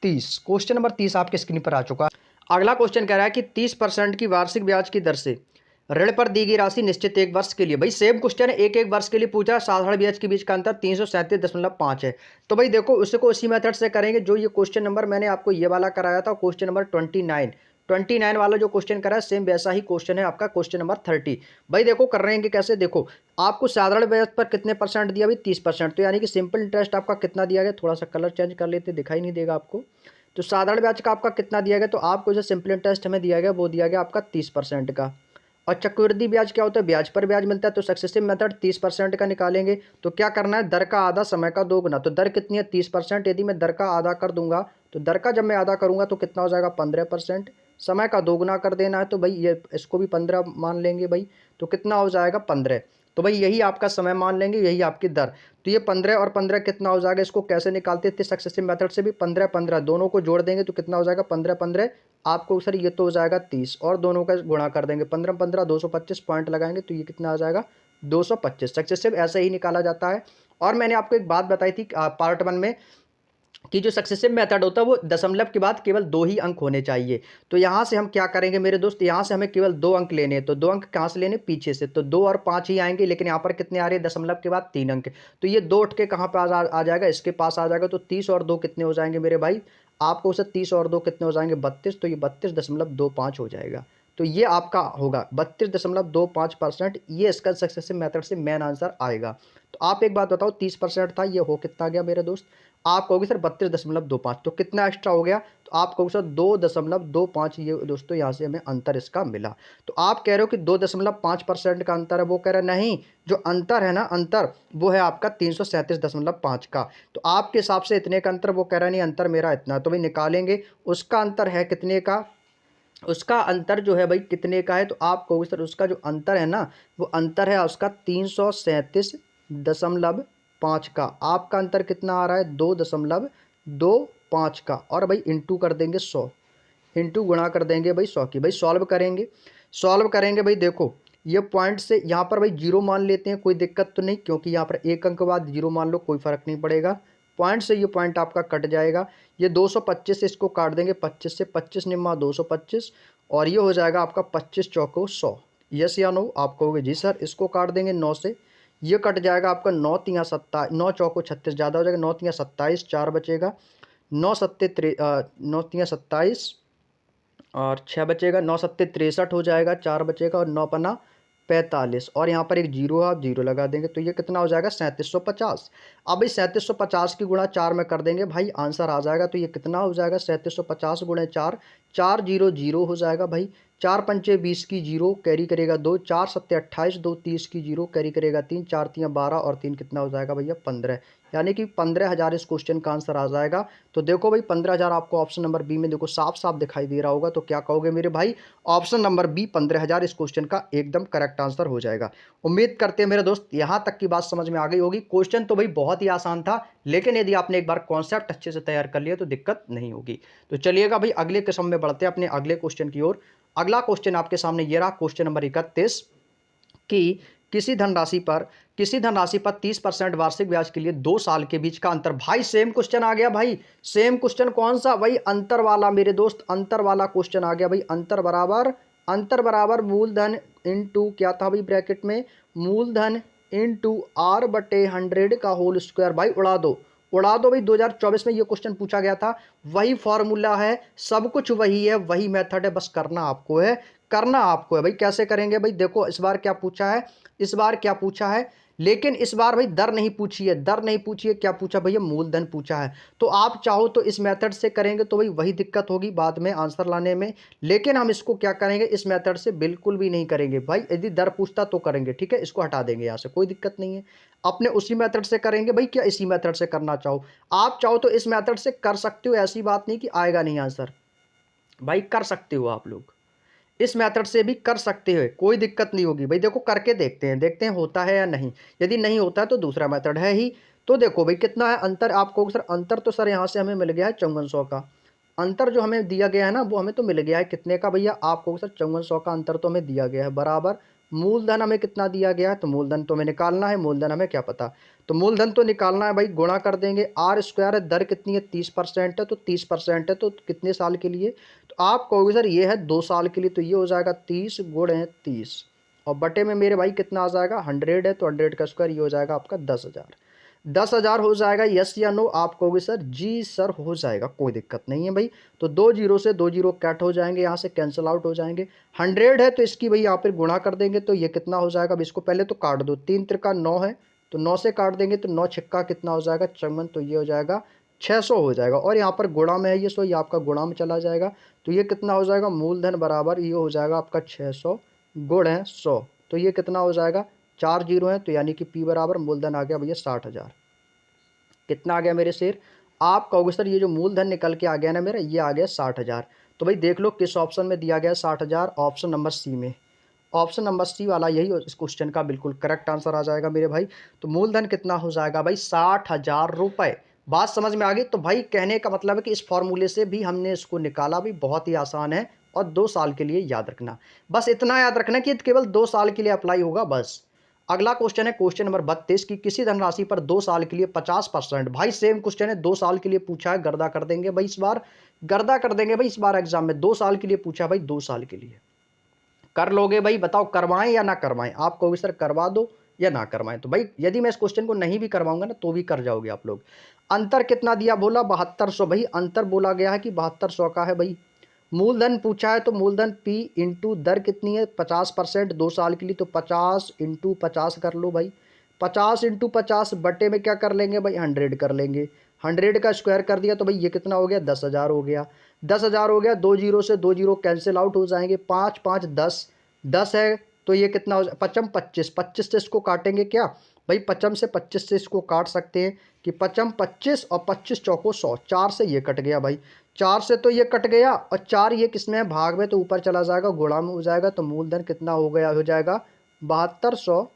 30। क्वेश्चन नंबर 30 आपके स्क्रीन पर आ चुका है। अगला क्वेश्चन कह रहा है कि 30% की वार्षिक ब्याज की दर से ऋण पर दी गई राशि निश्चित एक वर्ष के लिए। भाई सेम क्वेश्चन है, एक एक वर्ष के लिए पूछा, साधारण ब्याज के बीच का अंतर 337.5 है। तो भाई देखो उसको उसी मेथड से करेंगे जो ये क्वेश्चन नंबर मैंने आपको ये वाला कराया था, क्वेश्चन नंबर 29 वाला जो क्वेश्चन करा है सेम वैसा ही क्वेश्चन है आपका क्वेश्चन नंबर 30। भाई देखो कर रहे हैं कि कैसे, देखो आपको साधारण ब्याज पर कितने परसेंट दिया भाई 30%, तो यानी कि सिंपल इंटरेस्ट आपका कितना दिया गया, थोड़ा सा कलर चेंज कर लेते दिखाई नहीं देगा आपको। तो साधारण ब्याज का आपका कितना दिया गया, तो आपको जो सिंपल इंटरेस्ट हमें दिया गया वो दिया गया आपका 30% का। और चक्रवृद्धि ब्याज क्या होता है? ब्याज पर ब्याज मिलता है। तो सक्सेसिव मेथड 30% का निकालेंगे तो क्या करना है? दर का आधा समय का दोगुना। तो दर कितनी है? 30%। यदि मैं दर का आधा कर दूंगा तो दर का जब मैं आधा करूंगा तो कितना हो जाएगा? 15%। समय का दोगुना कर देना है तो भाई ये इसको भी 15 मान लेंगे भाई। तो कितना हो जाएगा? 15। तो भाई यही आपका समय मान लेंगे, यही आपकी दर। तो ये 15 और 15 कितना हो जाएगा? इसको कैसे निकालते थे सक्सेसिव मेथड से भी? 15 15 दोनों को जोड़ देंगे तो कितना हो जाएगा? 15 15 आपको सर ये तो हो जाएगा 30, और दोनों का गुणा कर देंगे 15 15 225 पॉइंट लगाएंगे तो ये कितना आ जाएगा? 225। सक्सेसिव ऐसे ही निकाला जाता है। और मैंने आपको एक बात बताई थी पार्ट 1 में कि जो सक्सेसिव मेथड होता है वो दशमलव के बाद केवल 2 ही अंक होने चाहिए। तो यहाँ से हम क्या करेंगे मेरे दोस्त? यहाँ से हमें केवल 2 अंक लेने हैं। तो 2 अंक कहाँ से लेने? पीछे से। तो 2 और 5 ही आएंगे, लेकिन यहाँ पर कितने आ रहे हैं? दशमलव के बाद 3 अंक। तो ये 2 उठ के कहाँ पर आ जाएगा? इसके पास आ जाएगा। तो 30 और 2 कितने हो जाएंगे मेरे भाई? आपको उसे 30 और 2 कितने हो जाएंगे? 32। तो ये 32.25 हो जाएगा। तो ये आपका होगा 32.25%। ये इसका सक्सेसिव मेथड से मेन आंसर आएगा। तो आप एक बात बताओ, 30% था, ये हो कितना गया मेरे दोस्त? आप कहोगे सर 32.25। तो कितना एक्स्ट्रा हो गया? तो आप कहोगे सर 2.25। ये दोस्तों यहाँ से हमें अंतर इसका मिला। तो आप कह रहे हो कि 2.5% का अंतर है, वो कह रहे हैं नहीं, जो अंतर है ना, अंतर वो है आपका 337.5 का। तो आपके हिसाब से इतने का अंतर, वो कह रहा है नहीं अंतर मेरा इतना। तो भाई निकालेंगे, उसका अंतर है कितने का? उसका अंतर जो है भाई कितने का है? तो आप कहोगे सर उसका जो अंतर है ना, वो अंतर है उसका 337.5 का। आपका अंतर कितना आ रहा है? 2.25 का। और भाई इंटू कर देंगे 100, इंटू गुणा कर देंगे भाई 100 की। भाई सॉल्व करेंगे, सॉल्व करेंगे भाई। देखो ये पॉइंट से यहाँ पर भाई जीरो मान लेते हैं, कोई दिक्कत तो नहीं, क्योंकि यहाँ पर एक अंक बाद जीरो मान लो, कोई फर्क नहीं पड़ेगा। पॉइंट से ये पॉइंट आपका कट जाएगा। ये 225 से इसको काट देंगे, 25 से 25 निम्मा 225, और ये हो जाएगा आपका 25 चौको 100। यस या नो? आप कहोगे जी सर। इसको काट देंगे 9 से, ये कट जाएगा आपका 9 तिया 27, 9 चौको 36 ज़्यादा हो जाएगा, 9 तिया 27, 4 बचेगा, 9 सत्ते 9 तिया 27 और 6 बचेगा, 9 सत्ते 63 हो जाएगा, 4 बचेगा, और 9 पना 45, और यहाँ पर एक जीरो है, आप जीरो लगा देंगे तो ये कितना हो जाएगा? 3750। अब इस 3750 की गुणा 4 में कर देंगे भाई, आंसर आ जाएगा। तो ये कितना हो जाएगा? 3750 गुणे 4, 4 जीरो जीरो हो जाएगा भाई। 4 पंचे 20 की जीरो कैरी करेगा 2, 4 सत्ते 28, 2 30 की जीरो कैरी करेगा 3, 4 तियाँ 12 और 3 कितना हो जाएगा भैया? 15। यानी कि 15,000 इस क्वेश्चन का आंसर आ जाएगा। तो देखो भाई 15,000 आपको ऑप्शन नंबर बी में देखो साफ साफ दिखाई दे रहा होगा। तो क्या कहोगे मेरे भाई? ऑप्शन नंबर बी 15,000 इस क्वेश्चन का एकदम करेक्ट आंसर हो जाएगा। उम्मीद करते हैं मेरे दोस्त यहाँ तक की बात समझ में आ गई होगी। क्वेश्चन तो भाई बहुत ही आसान था, लेकिन यदि आपने एक बार कॉन्सेप्ट अच्छे से तैयार कर लिया तो दिक्कत नहीं होगी। तो चलिएगा भाई अगले किस्म में बढ़ते हैं अपने अगले क्वेश्चन की ओर। अगला क्वेश्चन आपके सामने ये रहा, क्वेश्चन नंबर 31, कि किसी धनराशि पर 30% वार्षिक ब्याज के लिए 2 साल के बीच का अंतर। भाई सेम क्वेश्चन आ गया भाई, सेम क्वेश्चन। कौन सा? वही अंतर वाला मेरे दोस्त, अंतर वाला क्वेश्चन आ गया भाई। अंतर बराबर मूलधन इनटू क्या था भाई ब्रैकेट में? मूलधन इनटू आर बटे 100 का होल स्क्वायर। भाई उड़ा दो, उड़ा दो भाई। 2024 में ये क्वेश्चन पूछा गया था, वही फॉर्मूला है, सब कुछ वही है, वही मेथड है, बस करना आपको है, करना आपको है भाई। कैसे करेंगे भाई? देखो इस बार क्या पूछा है, इस बार क्या पूछा है, लेकिन इस बार भाई दर नहीं पूछी है, दर नहीं पूछी है, क्या पूछा भैया? मूलधन पूछा है। तो आप चाहो तो इस मेथड से करेंगे तो भाई वही दिक्कत होगी बाद में आंसर लाने में, लेकिन हम इसको क्या करेंगे? इस मेथड से बिल्कुल भी नहीं करेंगे भाई। यदि दर पूछता तो करेंगे, ठीक है, इसको हटा देंगे यहाँ से, कोई दिक्कत नहीं है। अपने उसी मेथड से करेंगे भाई। क्या इसी मेथड से करना चाहो? आप चाहो तो इस मेथड से कर सकते हो, ऐसी बात नहीं कि आएगा नहीं आंसर, भाई कर सकते हो आप लोग, इस मेथड से भी कर सकते हो, कोई दिक्कत नहीं होगी भाई। देखो करके देखते हैं होता है या नहीं। यदि नहीं होता है तो दूसरा मेथड है ही। तो देखो भाई कितना है अंतर, आपको सर अंतर तो सर यहाँ से हमें मिल गया है 5400 का। अंतर जो हमें दिया गया है ना, वो हमें तो मिल गया है कितने का भैया? आपको सर 5400 का अंतर तो हमें दिया गया है, बराबर मूलधन हमें कितना दिया गया है? तो मूलधन तो हमें निकालना है, मूलधन हमें क्या पता। तो मूलधन तो निकालना है भाई, गुणा कर देंगे, आर स्क्वायर है, दर कितनी है? 30% है, तो 30% है तो कितने साल के लिए? तो आप कहोगे सर ये है 2 साल के लिए, तो ये हो जाएगा 30 गुणे 30, और बटे में मेरे भाई कितना आ जाएगा? 100 है, तो 100 का स्क्वायर ये हो जाएगा आपका 10,000। 10,000 हो जाएगा, यस या नो? आप कहोगे सर जी सर हो जाएगा, कोई दिक्कत नहीं है भाई। तो 2 जीरो से 2 जीरो कट हो जाएंगे, यहाँ से कैंसिल आउट हो जाएंगे। 100 है तो इसकी भाई यहाँ पर गुणा कर देंगे, तो ये कितना हो जाएगा? अब इसको पहले तो काट दो, 3 त्रिका 9 है, तो 9 से काट देंगे तो 9 छिक्का कितना हो जाएगा? 54, तो ये हो जाएगा 600 हो जाएगा। और यहाँ पर गुणा में है ये आपका गुणा में चला जाएगा, तो ये कितना हो जाएगा? मूलधन बराबर ये हो जाएगा आपका 600 गुण है 100, तो ये कितना हो जाएगा, 4 जीरो है, तो यानी कि P बराबर मूलधन आ गया भैया 60,000। कितना आ गया मेरे शेर, आप कहोगे सर ये जो मूलधन निकल के आ गया ना मेरा, ये आ गया 60,000। तो भाई देख लो किस ऑप्शन में दिया गया 60,000, ऑप्शन नंबर सी में। ऑप्शन नंबर सी वाला यही इस क्वेश्चन का बिल्कुल करेक्ट आंसर आ जाएगा मेरे भाई। तो मूलधन कितना हो जाएगा भाई, 60,000 रुपए। बात समझ में आ गई। तो भाई कहने का मतलब है कि इस फॉर्मूले से भी हमने इसको निकाला भी, बहुत ही आसान है और 2 साल के लिए याद रखना। बस इतना याद रखना कि केवल 2 साल के लिए अप्लाई होगा बस। अगला क्वेश्चन है क्वेश्चन नंबर 32 की किसी धनराशि पर 2 साल के लिए 50%। भाई सेम क्वेश्चन है, 2 साल के लिए पूछा है, गर्दा कर देंगे भाई इस बार, गर्दा कर देंगे भाई इस बार एग्जाम में। 2 साल के लिए पूछा है भाई, 2 साल के लिए कर लोगे भाई, बताओ करवाएं या ना करवाएं। आप कहोगे सर करवा दो या ना करवाएं, तो भाई यदि मैं इस क्वेश्चन को नहीं भी करवाऊंगा ना तो भी कर जाओगे आप लोग। अंतर कितना दिया बोला, 7200। भाई अंतर बोला गया है कि 7200 का है भाई। मूलधन पूछा है तो मूलधन P इंटू दर कितनी है, 50% 2 साल के लिए, तो 50 इंटू 50 कर लो भाई। 50 इंटू 50 बटे में क्या कर लेंगे भाई, 100 कर लेंगे। 100 का स्क्वायर कर दिया तो भाई ये कितना हो गया, 10,000 हो गया। 10,000 हो गया, 2 जीरो से 2 जीरो कैंसिल आउट हो जाएंगे, 5 5 10, 10 है तो ये कितना हो जाए, पचम 25, 25 से इसको काटेंगे क्या भाई, पचम से 25 से इसको काट सकते हैं कि पचम 25 और 25 चौको 100, 4 से ये कट गया भाई, 4 से तो ये कट गया और 4 ये किसमें है, भाग में, तो ऊपर चला जाएगा, गुणा में हो जाएगा। तो मूलधन कितना हो गया, हो जाएगा 7200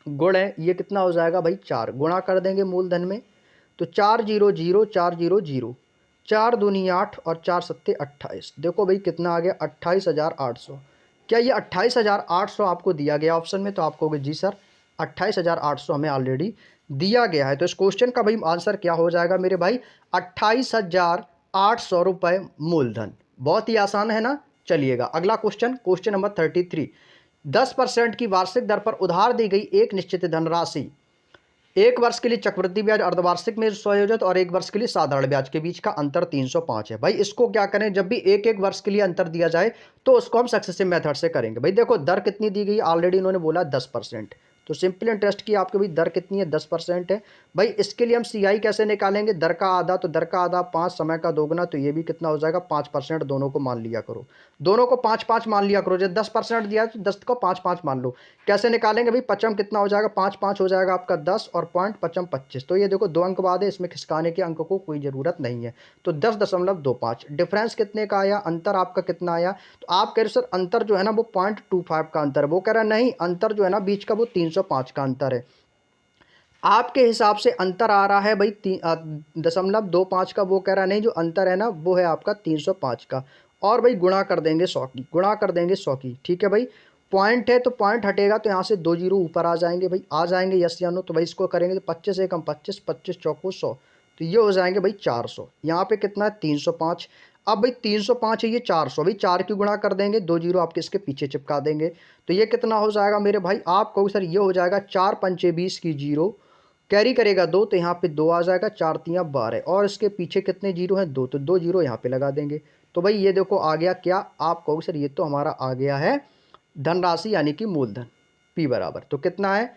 गुण है ये कितना हो जाएगा भाई 4, गुणा कर देंगे मूलधन में, तो 4 जीरो जीरो 4 जीरो जीरो, 4 दूनी 8 और 4 सत्ते 28। देखो भाई कितना आ गया, 28,800। क्या ये 28,800 आपको दिया गया ऑप्शन में, तो आप कहोगे जी सर 28,800 हमें ऑलरेडी दिया गया है। तो इस क्वेश्चन का भाई आंसर क्या हो जाएगा मेरे भाई, 28,800 रुपये मूलधन। बहुत ही आसान है ना। चलिएगा अगला क्वेश्चन, क्वेश्चन नंबर 33। 10% की वार्षिक दर पर उधार दी गई एक निश्चित धनराशि, एक वर्ष के लिए चक्रवृद्धि ब्याज अर्धवार्षिक में स्वयोजित और एक वर्ष के लिए साधारण ब्याज के बीच का अंतर 305 है। भाई इसको क्या करें, जब भी एक एक वर्ष के लिए अंतर दिया जाए तो उसको हम सक्सेसिव मेथड से करेंगे। भाई देखो दर कितनी दी गई, ऑलरेडी इन्होंने बोला 10%, तो सिंपल इंटरेस्ट की आपके भाई दर कितनी है, 10% है। भाई इसके लिए हम CI कैसे निकालेंगे, दर का आधा, तो दर का आधा 5, समय का दोगुना, तो ये भी कितना हो जाएगा 5%। दोनों को मान लिया करो, दोनों को 5-5 मान लिया करो। जब 10% दिया है तो 10 को 5-5 मान लो। कैसे निकालेंगे भाई, पचम कितना हो जाएगा, 5-5 हो जाएगा आपका 10 और पॉइंट पचम 25। तो ये देखो 2 अंक बाद है, इसमें खिसकाने के अंक को कोई ज़रूरत नहीं है। तो 10.25 डिफरेंस कितने का आया, अंतर आपका कितना आया। तो आप कह रहे सर अंतर जो है ना वो 0.25 का अंतर है, वो कह रहा नहीं, अंतर जो है ना बीच का वो 305 का अंतर है। आपके हिसाब से अंतर आ रहा है भाई 0.25 का, वो कह रहा नहीं, जो अंतर है ना वो है आपका 305 का। और भाई गुणा कर देंगे 100 की, गुणा कर देंगे 100 की, ठीक है भाई। पॉइंट है तो पॉइंट हटेगा तो यहाँ से 2 जीरो ऊपर आ जाएंगे भाई, आ जाएंगे यस या नो। तो भाई इसको करेंगे तो 25 एकम 25, 25 चौको 100, तो ये हो जाएंगे भाई 400। यहाँ पे कितना है 305। अब भाई 305 है ये 400, भाई 4 की गुणा कर देंगे, 2 जीरो आपके इसके पीछे चिपका देंगे, तो ये कितना हो जाएगा मेरे भाई, आप कहो सर ये हो जाएगा 4 पंचे 20 की जीरो, कैरी करेगा 2 तो यहाँ पे 2 आ जाएगा, 4 तियाँ 12 और इसके पीछे कितने जीरो हैं 2, तो 2 जीरो यहाँ पे लगा देंगे। तो भाई ये देखो आ गया क्या, आप कहोगे सर ये तो हमारा आ गया है धनराशि यानी कि मूलधन P बराबर, तो कितना है,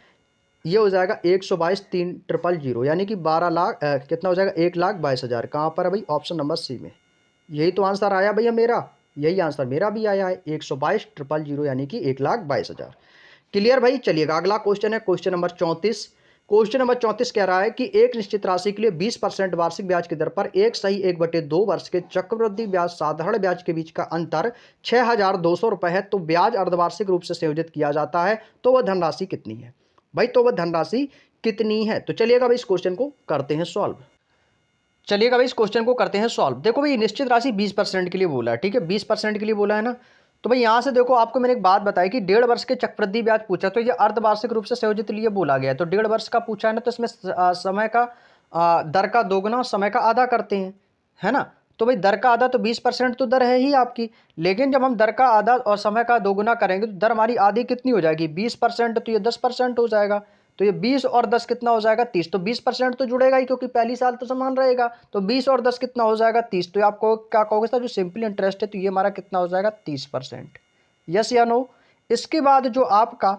ये हो जाएगा 122,300 यानी कि 12 लाख कितना हो जाएगा 1,22,000। कहाँ पर है भाई, ऑप्शन नंबर सी में। यही तो आंसर आया भैया मेरा, यही आंसर मेरा भी आया है, 122,000 यानी कि 1,22,000। क्लियर भाई। चलिएगा अगला क्वेश्चन है क्वेश्चन नंबर 34। क्वेश्चन नंबर 34 कह रहा है कि एक निश्चित राशि के लिए 20% वार्षिक ब्याज की दर पर 1/1/2 वर्ष के चक्रवृद्धि ब्याज साधारण ब्याज के बीच का अंतर 6,200 रुपये है, तो ब्याज अर्धवार्षिक रूप से संयोजित किया जाता है, तो वह धनराशि कितनी है भाई, तो वह धनराशि कितनी है। तो चलिएगा भाई इस क्वेश्चन को करते हैं सॉल्व। चलिएगा भाई इस क्वेश्चन को करते हैं सॉल्व। देखो भाई निश्चित राशि 20% के लिए बोला है, ठीक है 20% के लिए बोला है ना। तो भाई यहाँ से देखो आपको मैंने एक बात बताई कि 1.5 वर्ष के चक्रवृद्धि ब्याज पूछा, तो ये अर्धवार्षिक रूप से संयोजित लिए बोला गया है, तो 1.5 वर्ष का पूछा है ना, तो इसमें समय का दर का दोगुना और समय का आधा करते हैं, है ना। तो भाई दर का आधा तो 20% तो दर है ही आपकी, लेकिन जब हम दर का आधा और समय का दोगुना करेंगे तो दर हमारी आधी कितनी हो जाएगी 20%, तो ये 10% हो जाएगा। तो ये 20 और 10 कितना हो जाएगा 30, तो 20% तो जुड़ेगा ही क्योंकि पहली साल तो समान रहेगा, तो 20 और 10 कितना हो जाएगा 30। तो आपको क्या कहोगे सर, जो सिंपल इंटरेस्ट है तो ये हमारा कितना हो जाएगा 30%, यस या नो। इसके बाद जो आपका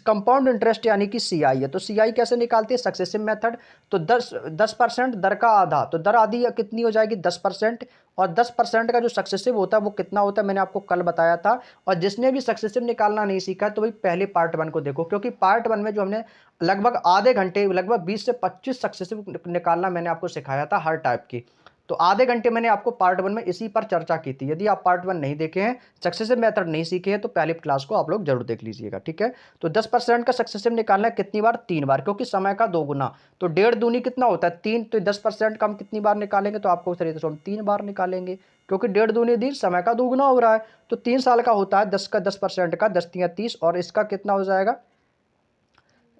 कंपाउंड इंटरेस्ट यानी कि सीआई है, तो सीआई कैसे निकालते हैं, सक्सेसिव मेथड। तो 10% दर का आधा, तो दर आधी कितनी हो जाएगी 10%। और 10% का जो सक्सेसिव होता है वो कितना होता है मैंने आपको कल बताया था। और जिसने भी सक्सेसिव निकालना नहीं सीखा तो भाई पहले पार्ट 1 को देखो, क्योंकि पार्ट 1 में जो हमने लगभग आधे घंटे, लगभग 20 से 25 सक्सेसिव निकालना मैंने आपको सिखाया था हर टाइप की। तो आधे घंटे मैंने आपको पार्ट 1 में इसी पर चर्चा की थी। यदि आप पार्ट 1 नहीं देखे हैं, सक्सेसिव मेथड नहीं सीखे हैं, तो पहले क्लास को आप लोग जरूर देख लीजिएगा, ठीक है। तो 10% का सक्सेसिव निकालना है कितनी बार, 3 बार, क्योंकि समय का 2 गुना। तो 1.5 दूनी कितना होता है 3, तो 10% का हम कितनी बार निकालेंगे, तो आपको तो हम 3 बार निकालेंगे, क्योंकि 1.5 दूनी 3, समय का 2 गुना हो रहा है। तो 3 साल का होता है 10 का 10% का 10 तियां 30, और इसका कितना हो जाएगा,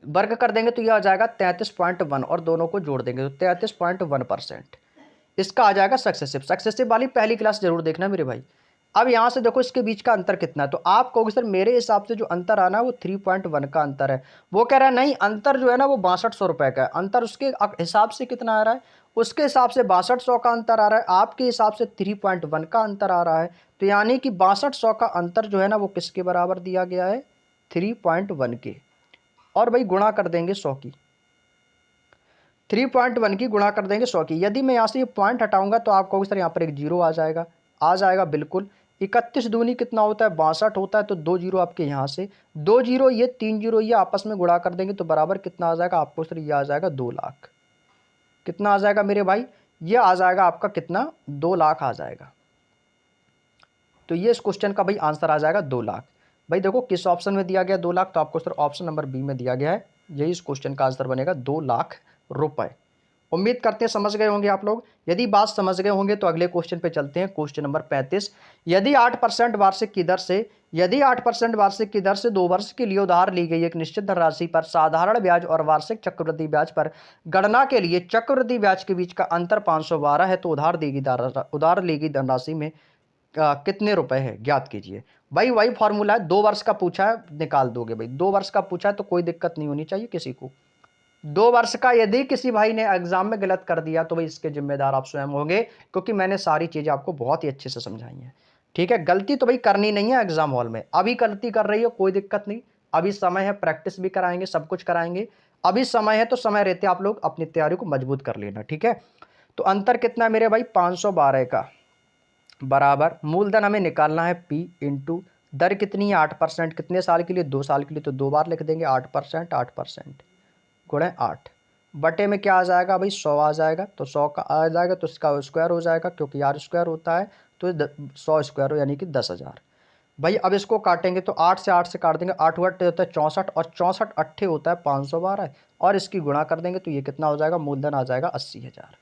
वर्ग कर देंगे तो यह आ जाएगा 33.1, और दोनों को जोड़ देंगे तो 33.1%। इसका आ जाएगा सक्सेसिव। सक्सेसिव वाली पहली क्लास जरूर देखना मेरे भाई। अब यहां से देखो इसके बीच का अंतर कितना है, तो आप कहोगे सर मेरे हिसाब से जो अंतर आना है वो 3.1 का अंतर है। वो कह रहा है नहीं, अंतर जो है ना वो 6200 रुपए का है। अंतर उसके हिसाब से कितना आ रहा है, उसके हिसाब से 6200 का अंतर आ रहा है, आपके हिसाब से 3.1 का अंतर आ रहा है। तो यानी कि 6200 का अंतर जो है ना वो किसके बराबर दिया गया है, 3.1 के। और भाई गुणा कर देंगे 100 की, 3.1 की गुणा कर देंगे 100 की। यदि मैं यहाँ से ये पॉइंट हटाऊंगा तो आप कहोगे सर यहाँ पर एक जीरो आ जाएगा बिल्कुल। 31 दूनी कितना होता है 62 होता है, तो 2 जीरो आपके यहाँ से, 2 जीरो ये 3 जीरो ये आपस में गुणा कर देंगे तो बराबर कितना आ जाएगा आपको सर, ये आ जाएगा 2 लाख। कितना आ जाएगा मेरे भाई, ये आ जाएगा आपका कितना, 2 लाख आ जाएगा। तो ये इस क्वेश्चन का भाई आंसर आ जाएगा 2 लाख। भाई देखो किस ऑप्शन में दिया गया 2 लाख, तो आपको सर ऑप्शन नंबर बी में दिया गया है, यही इस क्वेश्चन का आंसर बनेगा 2 लाख रुपए। उम्मीद करते हैं समझ गए होंगे आप लोग। यदि बात समझ गए होंगे तो अगले क्वेश्चन पे चलते हैं, क्वेश्चन नंबर 35। यदि 8% वार्षिक की दर से, यदि 8% वार्षिक की दर से 2 वर्ष के लिए उधार ली गई एक निश्चित धनराशि पर साधारण ब्याज और वार्षिक चक्रवृद्धि ब्याज पर गणना के लिए चक्रवृद्धि ब्याज के बीच का अंतर 512 है, तो उधार ली गई धनराशि में कितने रुपए है ज्ञात कीजिए। भाई वही फॉर्मूला है, 2 वर्ष का पूछा है निकाल दोगे भाई, 2 वर्ष का पूछा है तो कोई दिक्कत नहीं होनी चाहिए किसी को। 2 वर्ष का यदि किसी भाई ने एग्जाम में गलत कर दिया तो भाई इसके जिम्मेदार आप स्वयं होंगे, क्योंकि मैंने सारी चीजें आपको बहुत ही अच्छे से समझाई हैं, ठीक है। गलती तो भाई करनी नहीं है एग्जाम हॉल में, अभी गलती कर रही हो कोई दिक्कत नहीं, अभी समय है, प्रैक्टिस भी कराएंगे, सब कुछ कराएंगे, अभी समय है, तो समय रहते आप लोग अपनी तैयारी को मजबूत कर लेना, ठीक है। तो अंतर कितना है मेरे भाई 512 का, बराबर मूलधन हमें निकालना है P इंटू दर कितनी है 8%, कितने साल के लिए 2 साल के लिए, तो 2 बार लिख देंगे 8%, 8% गुणे 8 बटे में क्या आ जाएगा भाई 100 आ जाएगा, तो 100 का आ जाएगा तो इसका स्क्वायर हो जाएगा, क्योंकि R स्क्वायर होता है, तो 100 स्क्वायर हो यानी कि 10,000। भाई अब इसको काटेंगे तो 8 से 8 से काट देंगे, 8 अट्ठे होता है 64, और 64 अट्ठे होता है 512, और इसकी गुणा कर देंगे तो ये कितना हो जाएगा, मूलधन आ जाएगा 80,000।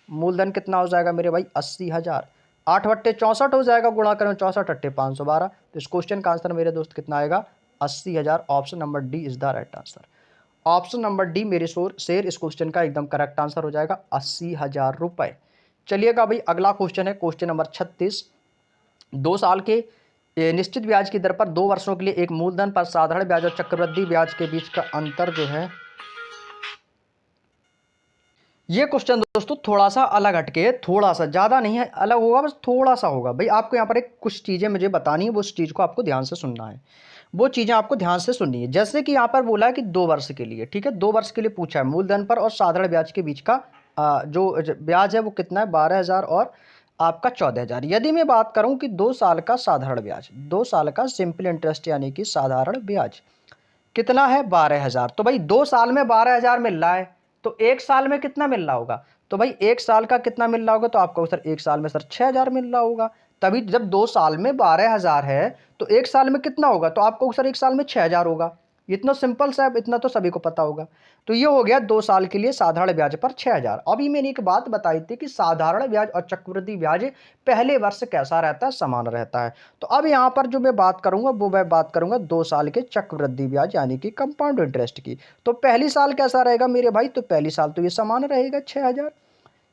मूलधन कितना हो जाएगा मेरे भाई 80,000। 8 बट्टे 64 हो जाएगा, गुणा करें 64 अट्ठे 512, तो इस क्वेश्चन का आंसर मेरे दोस्त कितना आएगा 80,000। Option number D is the right answer. Option number D मेरे शेर इस क्वेश्चन का एकदम करेक्ट आंसर हो जाएगा 80,000 रुपए। चलिएगा भाई अगला क्वेश्चन है क्वेश्चन नंबर 36। 2 साल के निश्चित ब्याज की दर पर 2 वर्षों के लिए एक मूलधन पर साधारण ब्याज और चक्रवृद्धि ब्याज के बीच का अंतर जो है, ये क्वेश्चन दोस्तों थोड़ा सा अलग हटके है, थोड़ा सा, ज़्यादा नहीं है, अलग होगा, बस थोड़ा सा होगा। भाई आपको यहाँ पर एक कुछ चीज़ें मुझे बतानी है, वो उस चीज़ को आपको ध्यान से सुनना है, वो चीज़ें आपको ध्यान से सुननी है। जैसे कि यहाँ पर बोला है कि 2 वर्ष के लिए, ठीक है, 2 वर्ष के लिए पूछा है, मूलधन पर और साधारण ब्याज के बीच का जो ब्याज है वो कितना है 12,000 और आपका 14,000। यदि मैं बात करूँ कि 2 साल का साधारण ब्याज, 2 साल का सिंपल इंटरेस्ट यानी कि साधारण ब्याज कितना है 12,000, तो भाई 2 साल में 12,000 मिल रहा है, तो 1 साल में कितना मिल रहा होगा, तो भाई 1 साल का कितना मिल रहा होगा, तो आपको सर 1 साल में सर 6,000 मिल रहा होगा। तभी जब 2 साल में 12,000 है तो 1 साल में कितना होगा, तो आपको सर 1 साल में 6,000 होगा। इतना सिंपल सा है, इतना तो सभी को पता होगा। तो ये हो गया 2 साल के लिए साधारण ब्याज पर 6,000। अभी मैंने एक बात बताई थी कि साधारण ब्याज और चक्रवृद्धि ब्याज पहले वर्ष कैसा रहता है, समान रहता है। तो अब यहाँ पर जो मैं बात करूंगा वो मैं बात करूंगा 2 साल के चक्रवृद्धि ब्याज यानी कि कंपाउंड इंटरेस्ट की। तो पहली साल कैसा रहेगा मेरे भाई, तो पहली साल तो ये समान रहेगा 6,000।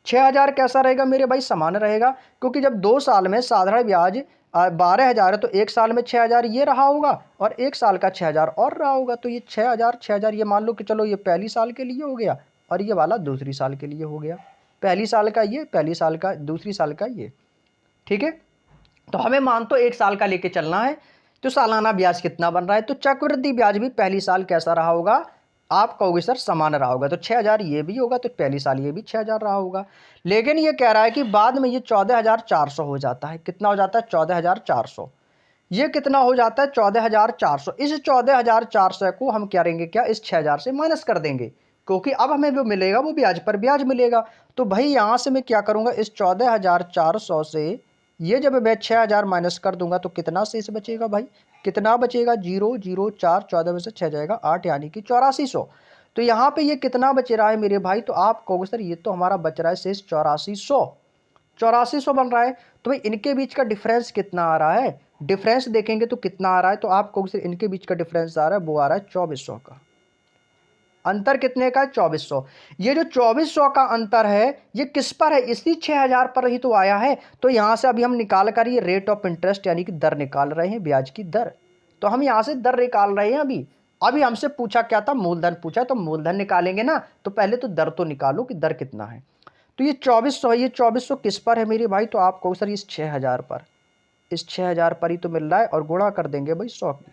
6,000 कैसा रहेगा मेरे भाई, समान रहेगा, क्योंकि जब 2 साल में साधारण ब्याज 12,000 है तो 1 साल में 6,000 ये रहा होगा और 1 साल का 6,000 और रहा होगा, तो ये 6,000 ये मान लो कि चलो ये पहली साल के लिए हो गया और ये वाला दूसरी साल के लिए हो गया। पहली साल का ये, पहली साल का, दूसरी साल का ये, ठीक है। तो हमें मान तो 1 साल का लेके चलना है, तो सालाना ब्याज कितना बन रहा है? तो चक्रवृद्धि ब्याज भी पहली साल कैसा रहा होगा? आप कहोगे सर समान रहा होगा, तो 6,000 ये भी होगा, तो पहली साल ये भी 6,000 रहा होगा। लेकिन ये कह रहा है कि बाद में ये 14,400 हो जाता है। कितना हो जाता है? 14,400। ये कितना हो जाता है? 14,400। इस 14,400 को हम क्या करेंगे, क्या इस 6,000 से माइनस कर देंगे, क्योंकि अब हमें जो मिलेगा वो ब्याज पर ब्याज मिलेगा। तो भाई यहाँ से मैं क्या करूँगा, इस 14,400 से ये जब मैं 6,000 माइनस कर दूंगा तो कितना शेष बचेगा भाई? कितना बचेगा? 0,0,4, 14 में से 6 जाएगा 8, यानी कि 8400। तो यहाँ पे ये कितना बच रहा है मेरे भाई? तो आप कहोगे सर ये तो हमारा बच रहा है शेष 8400, 8400 बन रहा है। तो भाई इनके बीच का डिफरेंस कितना आ रहा है? डिफरेंस देखेंगे तो कितना आ रहा है? तो आप कहोगे सर इनके बीच का डिफरेंस आ रहा है, वो आ रहा है 2400 का। अंतर कितने का है? 2400। ये जो 2400 का अंतर है ये किस पर है? इसी 6,000 पर ही तो आया है। तो यहां से अभी हम निकाल कर ये रेट ऑफ इंटरेस्ट यानी कि दर निकाल रहे हैं, ब्याज की दर। तो हम यहां से दर निकाल रहे हैं। अभी अभी हमसे पूछा क्या था? मूलधन पूछा, तो मूलधन निकालेंगे ना, तो पहले तो दर तो निकालो कि दर कितना है। तो ये 2400 है, ये 2400 किस पर है मेरे भाई? तो आप कहो सर इस 6,000 पर, इस 6,000 पर ही तो मिल रहा है, और गुणा कर देंगे भाई 100 की।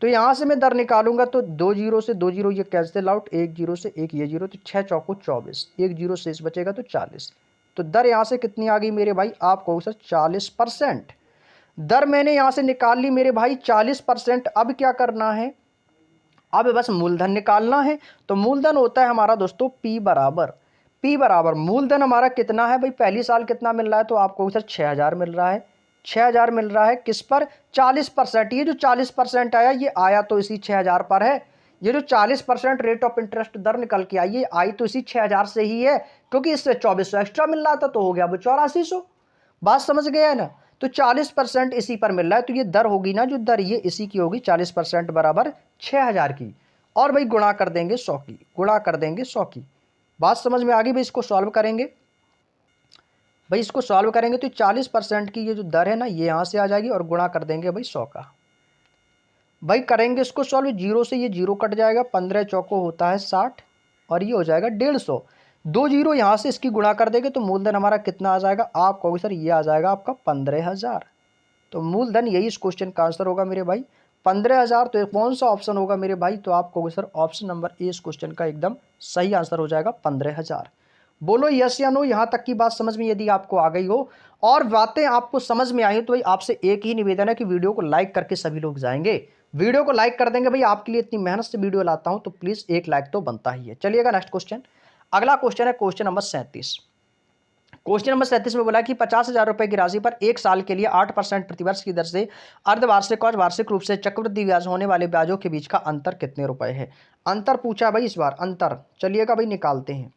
तो यहां से मैं दर निकालूंगा तो 2 जीरो से 2 जीरो ये कैंसिल आउट, 1 जीरो से 1 ये जीरो, तो 6 चौको 24, 1 जीरो शेष बचेगा तो 40। तो दर यहां से कितनी आ गई मेरे भाई? आप कहो सर 40%। दर मैंने यहां से निकाल ली मेरे भाई 40%। अब क्या करना है? अब बस मूलधन निकालना है। तो मूलधन होता है हमारा दोस्तों पी बराबर मूलधन हमारा कितना है भाई? पहली साल कितना मिल रहा है? तो आपको सर 6,000 मिल रहा है। 6,000 मिल रहा है किस पर? 40%। ये जो 40% आया ये आया तो इसी 6,000 पर है। ये जो 40% रेट ऑफ इंटरेस्ट दर निकल के आई ये आई तो इसी 6,000 से ही है, क्योंकि इससे 2400 एक्स्ट्रा मिल रहा था तो हो गया वो 8400। बात समझ गया है ना? तो 40% इसी पर मिल रहा है, तो ये दर होगी ना, जो दर ये इसी की होगी 40% बराबर 6,000 की। और भाई गुणा कर देंगे 100 की, गुणा कर देंगे 100 की। बात समझ में आ गई भाई? इसको सॉल्व करेंगे भाई, इसको सॉल्व करेंगे तो 40% की ये जो दर है ना ये यहां से आ जाएगी, और गुणा कर देंगे भाई 100 का। भाई करेंगे इसको सॉल्व, जीरो से ये जीरो कट जाएगा, 15 चौको होता है 60, और ये हो जाएगा 150। 2 जीरो यहाँ से इसकी गुणा कर देंगे तो मूलधन हमारा कितना आ जाएगा? आप कहोगे सर ये आ जाएगा आपका 15,000। तो मूलधन यही इस क्वेश्चन का आंसर होगा मेरे भाई, 15,000। तो कौन सा ऑप्शन होगा मेरे भाई? तो आप कहोगे सर ऑप्शन नंबर ए इस क्वेश्चन का एकदम सही आंसर हो जाएगा, 15,000। बोलो यस या नो, यहां तक की बात समझ में यदि आपको आ गई हो और बातें आपको समझ में आई तो भाई आपसे एक ही निवेदन है कि वीडियो को लाइक करके सभी लोग जाएंगे, वीडियो को लाइक कर देंगे भाई। आपके लिए इतनी मेहनत से वीडियो लाता हूं तो प्लीज एक लाइक तो बनता ही है। चलिएगा नेक्स्ट क्वेश्चन। अगला क्वेश्चन है क्वेश्चन नंबर 37। क्वेश्चन नंबर 37 में बोला कि 50,000 रुपए की राशि पर एक साल के लिए 8% प्रतिवर्ष की दर से अर्धवार्षिक और वार्षिक रूप से चक्रवृद्धि ब्याज होने वाले ब्याजों के बीच का अंतर कितने रुपए है? अंतर पूछा भाई इस बार, अंतर। चलिएगा भाई निकालते हैं।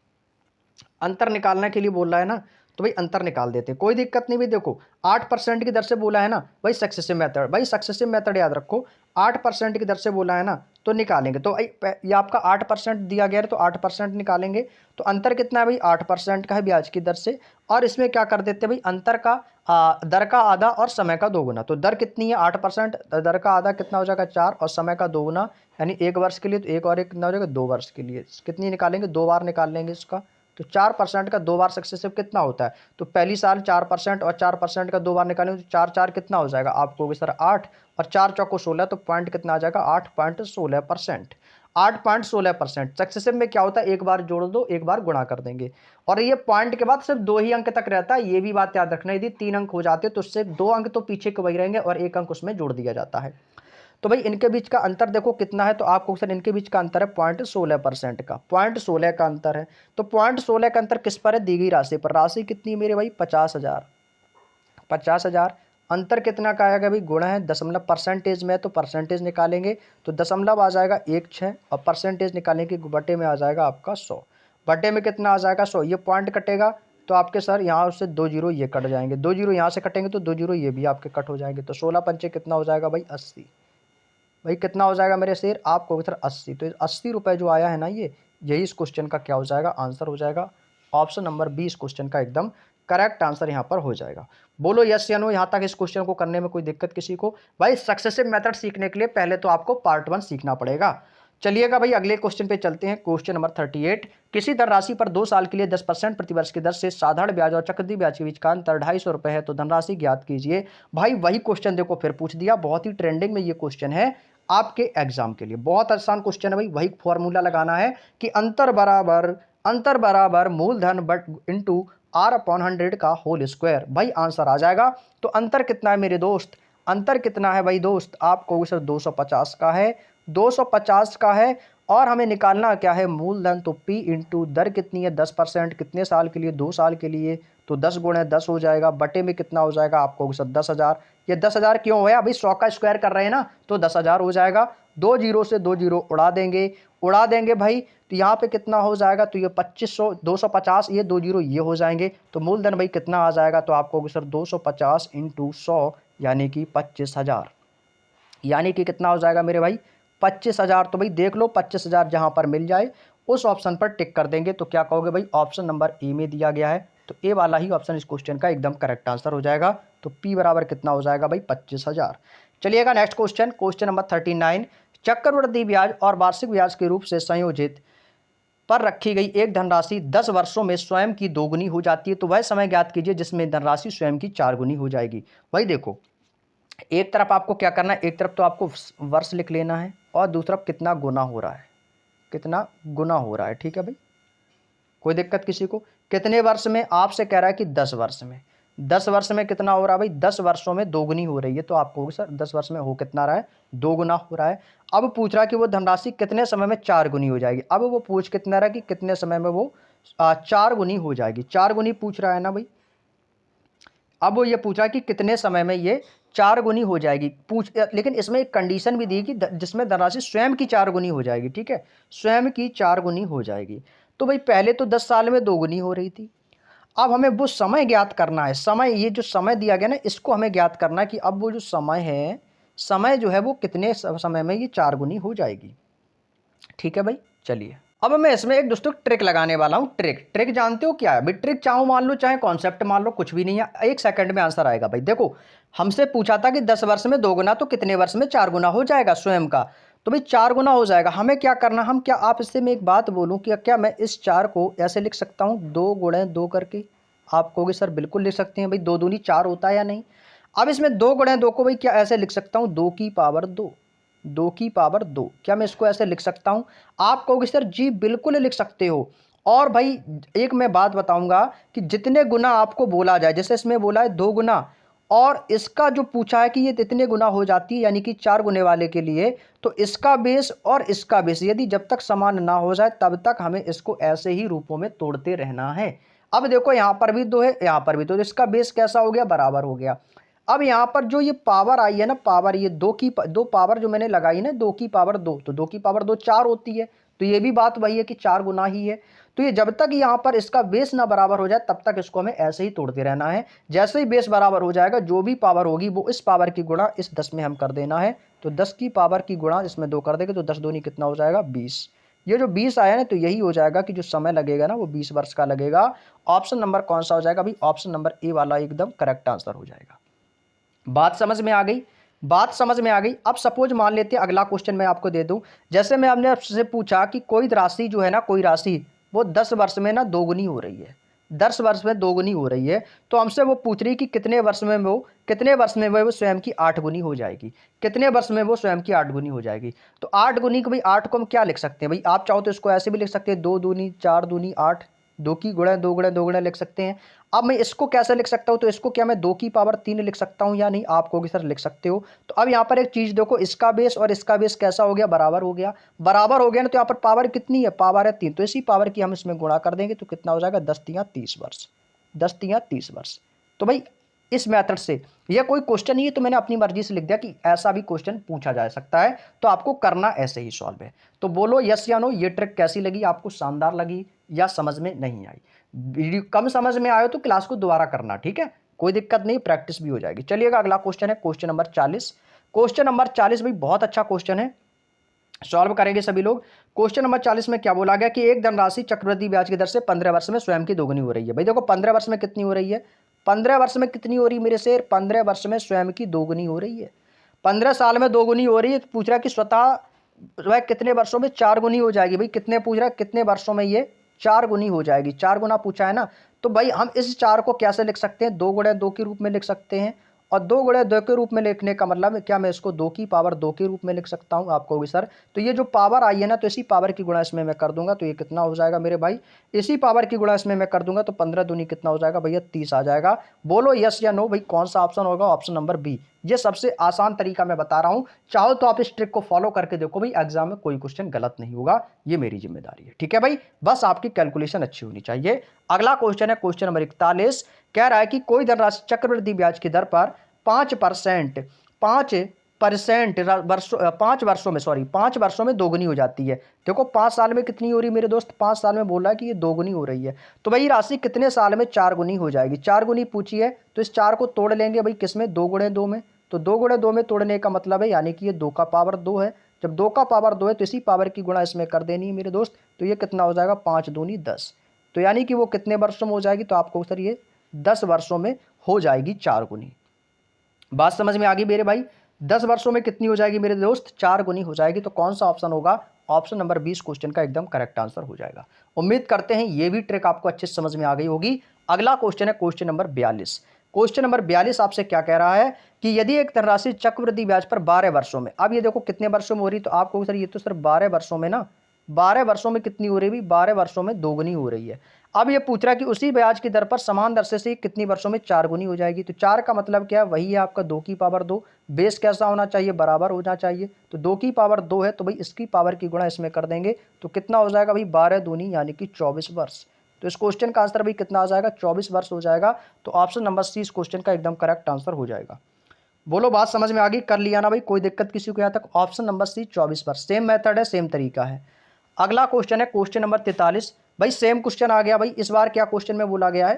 अंतर निकालने के लिए बोल रहा है ना, तो भाई अंतर निकाल देते हैं, कोई दिक्कत नहीं। भी देखो 8% की दर से बोला है ना भाई, सक्सेसिव मेथड, भाई सक्सेसिव मेथड याद रखो। 8% की दर से बोला है ना तो निकालेंगे। तो ये आपका 8% दिया गया है तो 8% निकालेंगे। तो अंतर कितना है भाई? 8% का है ब्याज की दर से। और इसमें क्या कर देते हैं भाई, अंतर का दर का आधा और समय का दोगुना। तो दर कितनी है? 8%, दर का आधा कितना हो जाएगा? 4, और समय का दोगुना यानी 1 वर्ष के लिए, तो 1 और 1 कितना हो जाएगा? 2 वर्ष के लिए। कितनी निकालेंगे? 2 बार निकाल लेंगे इसका। तो 4% का 2 बार सक्सेसिव कितना होता है? तो पहली साल 4% और 4% का 2 बार निकालेंगे तो 4 4 कितना हो जाएगा? आप कहोगे सर 8, और 4 चौको 16, तो पॉइंट कितना आ जाएगा? 8.16%। 8.16%। सक्सेसिव में क्या होता है? एक बार जोड़ दो, एक बार गुणा कर देंगे। और ये पॉइंट के बाद सिर्फ 2 ही अंक तक रहता है, ये भी बात याद रखना। यदि 3 अंक हो जाते तो उससे 2 अंक तो पीछे के वही रहेंगे और 1 अंक उसमें जोड़ दिया जाता है। तो भाई इनके बीच का अंतर देखो कितना है, तो आपको सर इनके बीच का अंतर है 0.16% का, 0.16 का अंतर है। तो 0.16 का अंतर किस पर है? दी गई राशि पर। राशि कितनी है मेरे भाई? 50,000। 50,000। अंतर कितना का आएगा भाई? गुणा है दशमलव, परसेंटेज में तो परसेंटेज निकालेंगे तो दशमलव आ जाएगा 1.6, और परसेंटेज निकालने के बटे में आ जाएगा आपका 100। बटे में कितना आ जाएगा? 100। ये पॉइंट कटेगा तो आपके सर यहाँ से 2 जीरो ये कट जाएंगे, 2 जीरो यहाँ से कटेंगे तो 2 जीरो ये भी आपके कट हो जाएंगे। तो 16 पंचे कितना हो जाएगा भाई? 80। भाई कितना हो जाएगा मेरे शेर? आपको सर 80। तो 80 रुपए जो आया है ना, ये यही इस क्वेश्चन का क्या हो जाएगा? आंसर हो जाएगा। ऑप्शन नंबर 20 क्वेश्चन का एकदम करेक्ट आंसर यहाँ पर हो जाएगा। बोलो यस या नो, यहाँ तक इस क्वेश्चन को करने में कोई दिक्कत किसी को? भाई सक्सेसिव मेथड सीखने के लिए पहले तो आपको पार्ट 1 सीखना पड़ेगा। चलिएगा भाई अगले क्वेश्चन पे चलते हैं। क्वेश्चन नंबर 38, किसी धनराशि पर 2 साल के लिए 10% प्रतिवर्ष की दर से साधारण ब्याज और चक्रवृद्धि ब्याज के बीच का अंतर 250 रुपये है, तो धनराशि ज्ञात कीजिए। भाई वही क्वेश्चन देखो फिर पूछ दिया, बहुत ही ट्रेंडिंग में ये क्वेश्चन है आपके एग्जाम के लिए, बहुत आसान क्वेश्चन है भाई। वही फॉर्मूला लगाना है कि अंतर बराबर मूलधन बट इंटू आर अपॉन 100 का होल स्क्वायर। भाई आंसर आ जाएगा। तो अंतर कितना है मेरे दोस्त, अंतर कितना है भाई दोस्त, आपको सर 250 का है, 250 का है। और हमें निकालना क्या है, मूलधन। तो P इंटू दर कितनी है 10%, कितने साल के लिए, 2 साल के लिए, तो 10 गुणे 10 हो जाएगा, बटे में कितना हो जाएगा आपको सर 10,000। ये 10,000 क्यों हुआ, अभी 100 का स्क्वायर कर रहे हैं ना, तो 10,000 हो जाएगा। 2 जीरो से 2 जीरो उड़ा देंगे भाई। तो यहाँ पे कितना हो जाएगा, तो ये 2500, 250, ये 2 जीरो ये हो जाएंगे। तो मूलधन भाई कितना आ जाएगा, तो आपको सर 250 इंटू 100 यानी कि 25,000, यानी कि कितना हो जाएगा मेरे भाई 25,000। तो भाई देख लो 25,000 जहां पर मिल जाए उस ऑप्शन पर टिक कर देंगे। तो क्या कहोगे भाई, ऑप्शन नंबर ए में दिया गया है, तो ए वाला ही ऑप्शन इस क्वेश्चन का एकदम करेक्ट आंसर हो जाएगा। तो पी बराबर कितना हो जाएगा भाई 25,000। चलिएगा नेक्स्ट क्वेश्चन, क्वेश्चन नंबर 39, चक्रवृद्धि ब्याज और वार्षिक ब्याज के रूप से संयोजित पर रखी गई एक धनराशि 10 वर्षों में स्वयं की दोगुनी हो जाती है, तो वह समय ज्ञात कीजिए जिसमें धनराशि स्वयं की 4 गुनी हो जाएगी। भाई देखो एक तरफ आपको क्या करना है, एक तरफ तो आपको वर्ष लिख लेना है और दूसरी तरफ कितना गुना हो रहा है, कितना गुना हो रहा है। ठीक है भाई, कोई दिक्कत किसी को, कितने वर्ष में आपसे कह रहा है कि 10 वर्ष में, 10 वर्ष में कितना हो रहा है भाई, 10 वर्षों में दोगुनी हो रही है। तो आपको सर 10 वर्ष में हो कितना रहा है, 2 गुना हो रहा है। अब पूछ रहा है कि वो धनराशि कितने समय में 4 गुनी हो जाएगी। अब वो पूछ कितना रहा है कि कितने समय में वो 4 गुनी हो जाएगी, 4 गुनी पूछ रहा है ना भाई। अब वो ये पूछा कि कितने समय में ये 4 गुनी हो जाएगी, लेकिन इसमें एक कंडीशन भी दी कि जिसमें धनराशि स्वयं की 4 गुनी हो जाएगी। ठीक है, स्वयं की 4 गुनी हो जाएगी। तो भाई पहले तो 10 साल में 2 गुनी हो रही थी, अब हमें वो समय ज्ञात करना है। समय, ये जो समय दिया गया ना, इसको हमें ज्ञात करना है कि अब वो जो समय है, समय जो है वो कितने समय में ये 4 गुनी हो जाएगी। ठीक है भाई, चलिए अब मैं इसमें एक दोस्तों ट्रिक लगाने वाला हूँ। ट्रिक जानते हो क्या है भाई, ट्रिक चाहो मान लो चाहे कॉन्सेप्ट मान लो, कुछ भी नहीं है, 1 सेकंड में आंसर आएगा भाई। देखो हमसे पूछा था कि 10 वर्ष में 2 गुना, तो कितने वर्ष में 4 गुना हो जाएगा स्वयं का, तो भाई 4 गुना हो जाएगा। हमें क्या करना, हम क्या, आप इससे मैं एक बात बोलूँ कि क्या मैं इस 4 को ऐसे लिख सकता हूँ 2 गुणे 2 करके। आप कहोगे सर बिल्कुल लिख सकते हैं भाई, 2 दूनी 4 होता है या नहीं। अब इसमें 2 गुणे 2 को भाई क्या ऐसे लिख सकता हूँ, 2 की पावर 2, 2 की पावर 2, क्या मैं इसको ऐसे लिख सकता हूं। आप कहोगे सर जी बिल्कुल लिख सकते हो। और भाई एक मैं बात बताऊंगा कि जितने गुना आपको बोला जाए, जैसे इसमें बोला है 2 गुना, और इसका जो पूछा है कि ये इतने गुना हो जाती है यानी कि 4 गुने वाले के लिए, तो इसका बेस और इसका बेस यदि जब तक समान ना हो जाए तब तक हमें इसको ऐसे ही रूपों में तोड़ते रहना है। अब देखो यहां पर भी 2 है, यहां पर भी, तो इसका बेस कैसा हो गया, बराबर हो गया। अब यहाँ पर जो ये पावर आई है ना, पावर, ये 2 पावर जो मैंने लगाई ना, 2 की पावर 2, तो 2 की पावर 2 4 होती है। तो ये भी बात वही है कि 4 गुना ही है। तो ये जब तक यहाँ पर इसका बेस ना बराबर हो जाए तब तक इसको हमें ऐसे ही तोड़ते रहना है। जैसे ही बेस बराबर हो जाएगा, जो भी पावर होगी वो इस पावर की गुणा इस 10 में हम कर देना है। तो 10 की पावर की गुणा इसमें 2 कर देंगे, तो 10 दूनी कितना हो जाएगा 20। ये जो 20 आया ना, तो यही हो जाएगा कि जो समय लगेगा ना वो 20 वर्ष का लगेगा। ऑप्शन नंबर कौन सा हो जाएगा भाई, ऑप्शन नंबर ए वाला एकदम करेक्ट आंसर हो जाएगा। बात समझ में आ गई, बात समझ में आ गई। अब सपोज मान लेते हैं अगला क्वेश्चन मैं आपको दे दूं। जैसे मैं आपने आपसे पूछा कि कोई राशि जो है ना, कोई राशि वो 10 वर्ष में ना दोगुनी हो रही है, 10 वर्ष में दोगुनी हो रही है। तो हमसे वो पूछ रही कि कितने वर्ष में वो स्वयं की 8 गुनी हो जाएगी, कितने वर्ष में वो स्वयं की 8 गुनी हो जाएगी। तो 8 गुनी को भाई 8 को हम क्या लिख सकते हैं भाई, आप चाहो तो इसको ऐसे भी लिख सकते हैं, 2 दूनी 4 दूनी 8, 2 की गुणा 2 गुणा 2 गुणा लिख सकते हैं। अब मैं इसको कैसे लिख सकता हूं, तो इसको क्या मैं 2 की पावर 3 लिख सकता हूं या नहीं, आप कहोगे सर लिख सकते हो। तो अब यहां पर एक चीज देखो, इसका बेस और इसका बेस कैसा हो गया, बराबर हो गया। बराबर हो गया ना, तो यहां पर पावर कितनी है, पावर है 3, तो इसी पावर की हम इसमें गुणा कर देंगे, तो कितना हो जाएगा 10 तिया 30 वर्ष, 10 तिया 30 वर्ष। तो भाई इस मेथड से, यह कोई क्वेश्चन ही है तो मैंने अपनी मर्जी से लिख दिया कि ऐसा भी क्वेश्चन पूछा जा सकता है, तो आपको करना ऐसे ही सॉल्व है। तो बोलो यस या नो, ये ट्रिक कैसी लगी आपको, शानदार लगी या समझ में नहीं आई। वीडियो कम समझ में आयो तो क्लास को दोबारा करना, ठीक है, कोई दिक्कत नहीं, प्रैक्टिस भी हो जाएगी। चलिएगा अगला क्वेश्चन है क्वेश्चन नंबर 40। क्वेश्चन नंबर 40 भाई बहुत अच्छा क्वेश्चन है, सॉल्व करेंगे सभी लोग। क्वेश्चन नंबर 40 में क्या बोला गया कि एक धनराशि चक्रवृद्धि ब्याज की दर से 15 वर्ष में स्वयं की दोगुनी हो रही है। भाई देखो 15 वर्ष में कितनी हो रही है, 15 वर्ष में कितनी हो रही है मेरे शेर, 15 वर्ष में स्वयं की दोगुनी हो रही है। 15 साल में दोगुनी हो रही है, पूछ रहा है कि स्वतः वह कितने वर्षों में 4 गुनी हो जाएगी। भाई कितने पूछ रहा है, कितने वर्षों में ये 4 गुनी हो जाएगी। 4 गुना पूछा है ना, तो भाई हम इस 4 को कैसे लिख सकते हैं, 2 गुणे 2 के रूप में लिख सकते हैं। और 2 गुणे 2 के रूप में लिखने का मतलब क्या, मैं इसको 2 की पावर 2 के रूप में लिख सकता हूँ। आप कहोगे सर तो ये जो पावर आई है ना, तो इसी पावर की गुणा इसमें मैं कर दूंगा, तो ये कितना हो जाएगा मेरे भाई, इसी पावर की गुणा इसमें मैं कर दूंगा, तो 15 दूनी कितना हो जाएगा भैया, 30 आ जाएगा। बोलो यस या नो भाई, कौन सा ऑप्शन होगा, ऑप्शन नंबर बी। ये सबसे आसान तरीका मैं बता रहा हूं, चाहो तो आप इस ट्रिक को फॉलो करके देखो भाई, एग्जाम में कोई क्वेश्चन गलत नहीं होगा, ये मेरी जिम्मेदारी है। ठीक है भाई, बस आपकी कैलकुलेशन अच्छी होनी चाहिए। अगला क्वेश्चन है क्वेश्चन नंबर 41। कह रहा है कि कोई धनराशि चक्रवृद्धि ब्याज की दर पर 5% 5% वर्षों 5 वर्षों में, सॉरी 5 वर्षों में दोगुनी हो जाती है। देखो 5 साल में कितनी हो रही है मेरे दोस्त, 5 साल में बोल रहा है कि ये दोगुनी हो रही है। तो भाई राशि कितने साल में 4 गुनी हो जाएगी, 4 गुनी पूछी है, तो इस 4 को तोड़ लेंगे भाई किसमें, 2 गुणे 2 में। तो 2 गुणे 2 में तोड़ने का मतलब है यानी कि ये 2 का पावर 2 है। जब 2 का पावर 2 है तो इसी पावर की गुणा इसमें कर देनी है मेरे दोस्त। तो ये कितना हो जाएगा, 5 दूनी 10। तो यानी कि वो कितने वर्षों में हो जाएगी, तो आपको सर ये 10 वर्षों में हो जाएगी 4 गुनी। बात समझ में आ गई मेरे भाई, 10 वर्षों में कितनी हो जाएगी मेरे दोस्त, 4 गुनी हो जाएगी। तो कौन सा ऑप्शन होगा, ऑप्शन नंबर 20 क्वेश्चन का एकदम करेक्ट आंसर हो जाएगा। उम्मीद करते हैं ये भी ट्रिक आपको अच्छे से समझ में आ गई होगी। अगला क्वेश्चन है क्वेश्चन नंबर 42। क्वेश्चन नंबर 42 आपसे क्या कह रहा है कि यदि एक धनराशि चक्रवृद्धि ब्याज पर 12 वर्षों में, अब ये देखो कितने वर्षों में हो रही, तो आपको सर ये तो सर 12 वर्षों में ना, 12 वर्षों में कितनी हो रही है, 12 वर्षों में दोगुनी हो रही है। अब ये पूछ रहा है कि उसी ब्याज की दर पर समान दर से कितनी वर्षों में 4 गुनी हो जाएगी। तो 4 का मतलब क्या है, वही है आपका 2 की पावर 2। बेस कैसा होना चाहिए, बराबर होना चाहिए। तो 2 की पावर 2 है, तो भाई इसकी पावर की गुणा इसमें कर देंगे, तो कितना हो जाएगा भाई, 12 दूनी यानी कि 24 वर्ष। तो इस क्वेश्चन का आंसर भाई कितना आ जाएगा, 24 वर्ष हो जाएगा। तो ऑप्शन नंबर सी इस क्वेश्चन का एकदम करेक्ट आंसर हो जाएगा। बोलो बात समझ में आ गई, कर लिया ना भाई, कोई दिक्कत किसी को यहाँ तक। ऑप्शन नंबर सी 24 वर्ष, सेम मेथड है, सेम तरीका है। अगला क्वेश्चन है क्वेश्चन नंबर 43। भाई सेम क्वेश्चन आ गया भाई, इस बार क्या क्वेश्चन में बोला गया है,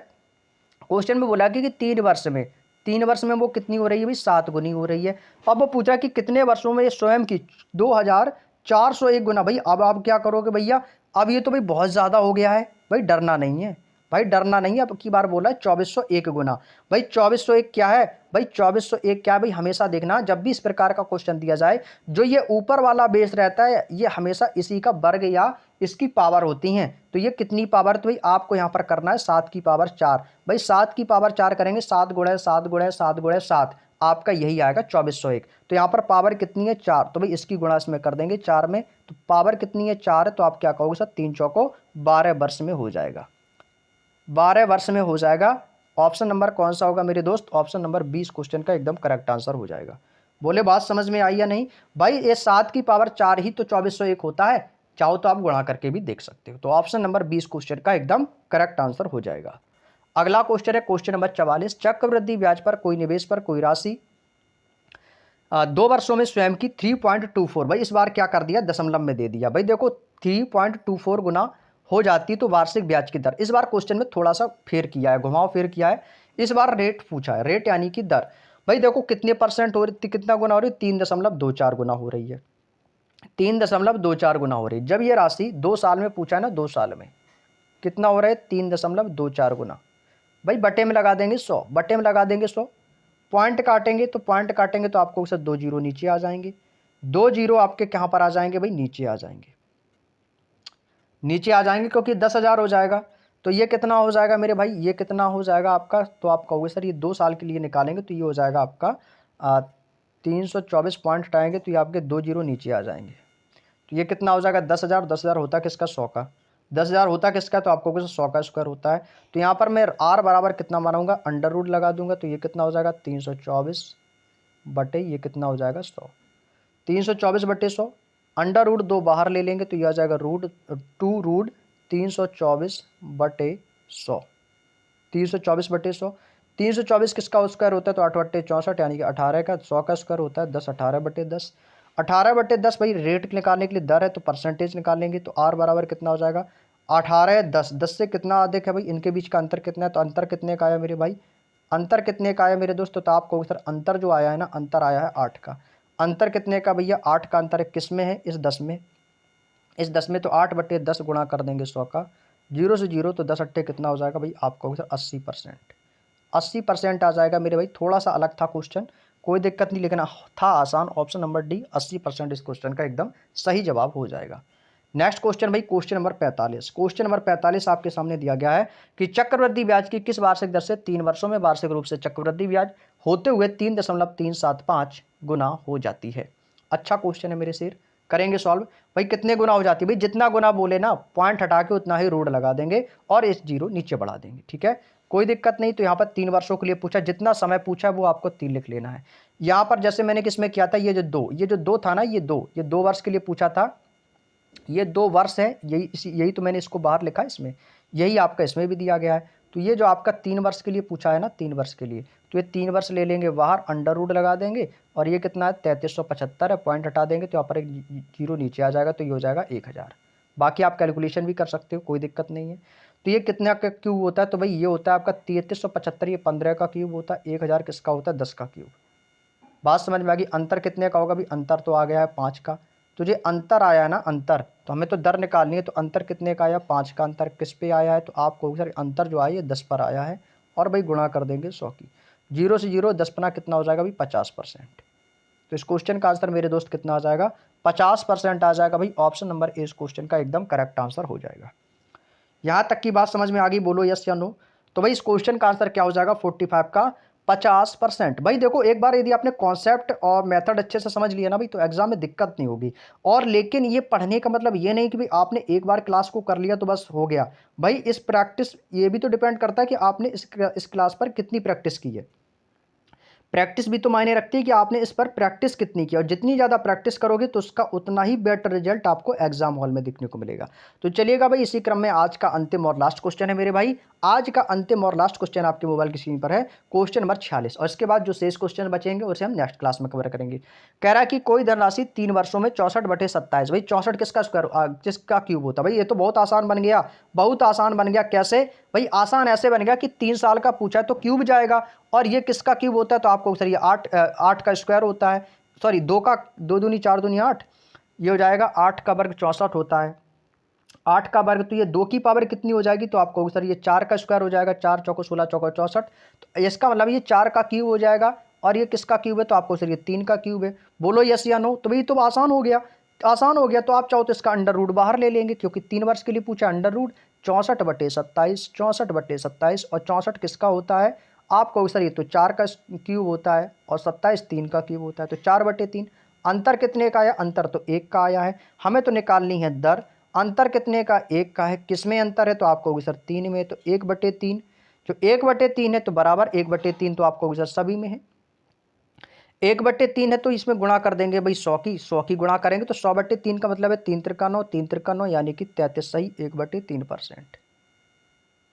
क्वेश्चन में बोला कि 3 वर्ष में, 3 वर्ष में वो कितनी हो रही है भाई, 7 गुनी हो रही है। अब वो पूछा कि कितने वर्षों में ये स्वयं की 2401 गुना। भाई अब आप क्या करोगे भैया, अब ये तो भाई बहुत ज़्यादा हो गया है। भाई डरना नहीं है, भाई डरना नहीं है। अब की बार बोला है 2401 गुना। भाई 2401 क्या है, भाई 2401 क्या है भाई, हमेशा देखना जब भी इस प्रकार का क्वेश्चन दिया जाए, जो ये ऊपर वाला बेस रहता है ये हमेशा इसी का वर्ग या इसकी पावर होती हैं। तो ये कितनी पावर, तो भाई आपको यहाँ पर करना है 7 की पावर 4। भाई 7 की पावर 4 करेंगे, 7 गुणे 7 गुणे 7 गुणे 7, आपका यही आएगा 2401। तो यहाँ पर पावर कितनी है, 4। तो भाई इसकी गुणा इसमें कर देंगे 4 में, तो पावर कितनी है, 4 है। तो आप क्या कहोगे सर, 3 चौको 12 वर्ष में हो जाएगा, 12 वर्ष में हो जाएगा। ऑप्शन नंबर कौन सा होगा मेरे दोस्त, ऑप्शन नंबर 20 क्वेश्चन का एकदम करेक्ट आंसर हो जाएगा। बोले बात समझ में आई या नहीं भाई, ये 7 की पावर 4 ही तो 2401 होता है, चाहो तो आप गुणा करके भी देख सकते हो। तो ऑप्शन नंबर 20 क्वेश्चन का एकदम करेक्ट आंसर हो जाएगा। अगला क्वेश्चन है क्वेश्चन नंबर 44। चक्रवृद्धि ब्याज पर कोई निवेश पर कोई राशि 2 वर्षों में स्वयं की 3.24, भाई इस बार क्या कर दिया, दशमलव में दे दिया। भाई देखो 3.24 गुना हो जाती तो वार्षिक ब्याज की दर, इस बार क्वेश्चन में थोड़ा सा फेर किया है, घुमाव फेर किया है। इस बार रेट पूछा है, रेट यानी कि दर। भाई देखो कितने परसेंट हो रही, कितना गुना हो रही, 3.24 गुना हो रही है, 3.24 गुना हो रही है। जब ये राशि 2 साल में पूछा है ना, 2 साल में कितना हो रहा है, 3.24 गुना। भाई बटे में लगा देंगे 100, बटे में लगा देंगे 100, पॉइंट काटेंगे तो आपको सर 2 जीरो नीचे आ जाएंगे, 2 जीरो आपके कहाँ पर आ जाएंगे भाई, नीचे आ जाएंगे, नीचे आ जाएंगे क्योंकि 10,000 हो जाएगा। तो ये कितना हो जाएगा मेरे भाई, ये कितना हो जाएगा आपका, तो आप कहोगे सर ये 2 साल के लिए निकालेंगे तो ये हो जाएगा आपका 324 पॉइंट हटाएंगे तो ये आपके 2 जीरो नीचे आ जाएंगे। तो ये कितना हो जाएगा, 10,000, 10,000 होता किसका, 100 का, 10,000 होता किसका, तो आपको 100 का स्क्वायर होता है। तो यहाँ पर मैं आर बराबर कितना मारूंगा, अंडर रूट लगा दूंगा, तो ये कितना हो जाएगा 324 बटे ये कितना हो जाएगा 100, 324 बटे 100, अंडर रूट 2 बाहर ले लेंगे तो यह आ जाएगा रूट 324 बटे 100, 324 बटे 100, 324 किसका स्क्वायर होता है, तो 8 बटे 64 यानी कि 18 का, 100 का स्क्वायर होता है 10, 18 बटे 10, 18 बटे 10। भाई रेट निकालने के लिए दर है तो परसेंटेज निकालेंगे, तो आर बराबर कितना हो जाएगा 18 10, 10 से कितना अधिक है भाई, इनके बीच का अंतर कितना है, तो अंतर कितने का आया मेरे भाई, अंतर कितने का आया मेरे दोस्तों, तो आपको सर अंतर जो आया है ना, अंतर आया है 8 का। अंतर कितने का भैया, 8 का अंतर है, किस में है, इस 10 में, इस 10 में। तो 8 बटे 10 गुणा कर देंगे 100 का, जीरो से जीरो, तो 10 अट्ठे कितना हो जाएगा भाई, आपको सर 80%, 80% आ जाएगा मेरे भाई। थोड़ा सा अलग था क्वेश्चन, कोई दिक्कत नहीं, लेकिन था आसान। ऑप्शन नंबर डी 80% इस क्वेश्चन का एकदम सही जवाब हो जाएगा। नेक्स्ट क्वेश्चन भाई, क्वेश्चन नंबर 45। क्वेश्चन नंबर 45 आपके सामने दिया गया है कि चक्रवृद्धि ब्याज की किस वार्षिक दर से 3 वर्षों में वार्षिक रूप से चक्रवृद्धि ब्याज होते हुए 3.375 गुना हो जाती है। अच्छा क्वेश्चन है मेरे शेर, करेंगे सॉल्व। भाई कितने गुना हो जाती है? भाई जितना गुना बोले ना, पॉइंट हटा के उतना ही रूट लगा देंगे और इस जीरो नीचे बढ़ा देंगे, ठीक है, कोई दिक्कत नहीं। तो यहाँ पर 3 वर्षों के लिए पूछा, जितना समय पूछा वो आपको 3 लिख लेना है। यहाँ पर जैसे मैंने किसमें किया था, ये जो दो था ना, ये 2 वर्ष के लिए पूछा था, ये 2 वर्ष है, यही तो मैंने इसको बाहर लिखा है इसमें, यही आपका इसमें भी दिया गया है। तो ये जो आपका 3 वर्ष के लिए पूछा है ना, 3 वर्ष के लिए, तो ये 3 वर्ष ले लेंगे बाहर, अंडर रूट लगा देंगे, और ये कितना है 3375 है, पॉइंट हटा देंगे तो यहाँ पर एक जीरो नीचे आ जाएगा, तो ये हो जाएगा 1000। बाकी आप कैलकुलेशन भी कर सकते हो, कोई दिक्कत नहीं है। तो ये कितना का क्यूब होता है? तो भाई ये होता है आपका 3375, ये 15 का क्यूब होता है, 1000 किसका होता है? 10 का क्यूब। बात समझ में आ गई? अंतर कितने का होगा? भी अंतर तो आ गया है 5 का। तो जो अंतर आया है ना, अंतर, तो हमें तो दर निकालनी है, तो अंतर कितने का आया? 5 का अंतर किस पे आया है? तो आपको सर अंतर जो आया ये 10 पर आया है, और भाई गुणा कर देंगे 100 की। 0 से 0 10 पना कितना हो जाएगा भाई? 50%। तो इस क्वेश्चन का आंसर मेरे दोस्त कितना आ जाएगा? 50% आ जाएगा भाई। ऑप्शन नंबर ए इस क्वेश्चन का एकदम करेक्ट आंसर हो जाएगा। यहाँ तक की बात समझ में आ गई? बोलो यस या नो। तो भाई इस क्वेश्चन का आंसर क्या हो जाएगा? 45 का 50%। भाई देखो, एक बार यदि आपने कॉन्सेप्ट और मेथड अच्छे से समझ लिया ना भाई, तो एग्जाम में दिक्कत नहीं होगी। और लेकिन ये पढ़ने का मतलब ये नहीं कि भाई आपने एक बार क्लास को कर लिया तो बस हो गया। भाई इस प्रैक्टिस, ये भी तो डिपेंड करता है कि आपने इस क्लास पर कितनी प्रैक्टिस की है। प्रैक्टिस भी तो मायने रखती है कि आपने इस पर प्रैक्टिस कितनी की, और जितनी ज़्यादा प्रैक्टिस करोगे तो उसका उतना ही बेटर रिजल्ट आपको एग्जाम हॉल में दिखने को मिलेगा। तो चलिएगा भाई, इसी क्रम में आज का अंतिम और लास्ट क्वेश्चन है मेरे भाई। आज का अंतिम और लास्ट क्वेश्चन आपके मोबाइल की स्क्रीन पर है, क्वेश्चन नंबर 46, और इसके बाद जो शेष क्वेश्चन बचेंगे उसे हम नेक्स्ट क्लास में कवर करेंगे। कह रहा है कि कोई धनराशि 3 वर्षों में 64/27। भाई 64 किसका स्क्वायर, किसका क्यूब होता है? भाई ये तो बहुत आसान बन गया, बहुत आसान बन गया। कैसे भाई? आसान ऐसे बन गया कि 3 साल का पूछा है तो क्यूब जाएगा, और ये किसका क्यूब होता है? तो आपको सर ये 8 का स्क्वायर होता है, सॉरी 2 का, 2 दूनी 4 दूनी 8, ये हो जाएगा 8 का वर्ग 64 होता है। 8 का वर्ग, तो ये 2 की पावर कितनी हो जाएगी? तो आपको सर ये 4 का स्क्वायर हो जाएगा, 4 चौको 16, चौको 64, तो इसका मतलब ये 4 का क्यूब हो जाएगा। और ये किसका क्यूब है? तो आपको सर ये 3 का क्यूब है। बोलो यस या नो। तो भाई तो आसान हो गया, आसान हो गया। तो आप चाहो तो इसका अंडर रूट बाहर ले लेंगे, क्योंकि 3 वर्ष के लिए पूछा, अंडर रूट 64/27, 64/27, और 64 किसका होता है? आपको सर ये तो 4 का क्यूब होता है, और 27 3 का क्यूब होता है, तो 4/3। अंतर कितने का आया? अंतर तो 1 का आया है। हमें तो निकालनी है दर। अंतर कितने का? 1 का है। किस में अंतर है? तो आपको होगी सर 3 में, तो 1/3। जो 1/3 है तो बराबर 1/3, तो आपको होगी सर सभी में है। 1/3 है तो इसमें गुणा कर देंगे भाई 100 की गुणा करेंगे, तो 100/3 का मतलब है 3 त्रिका 9, 3 त्रिका 9, यानी कि 33 सही 1/3%।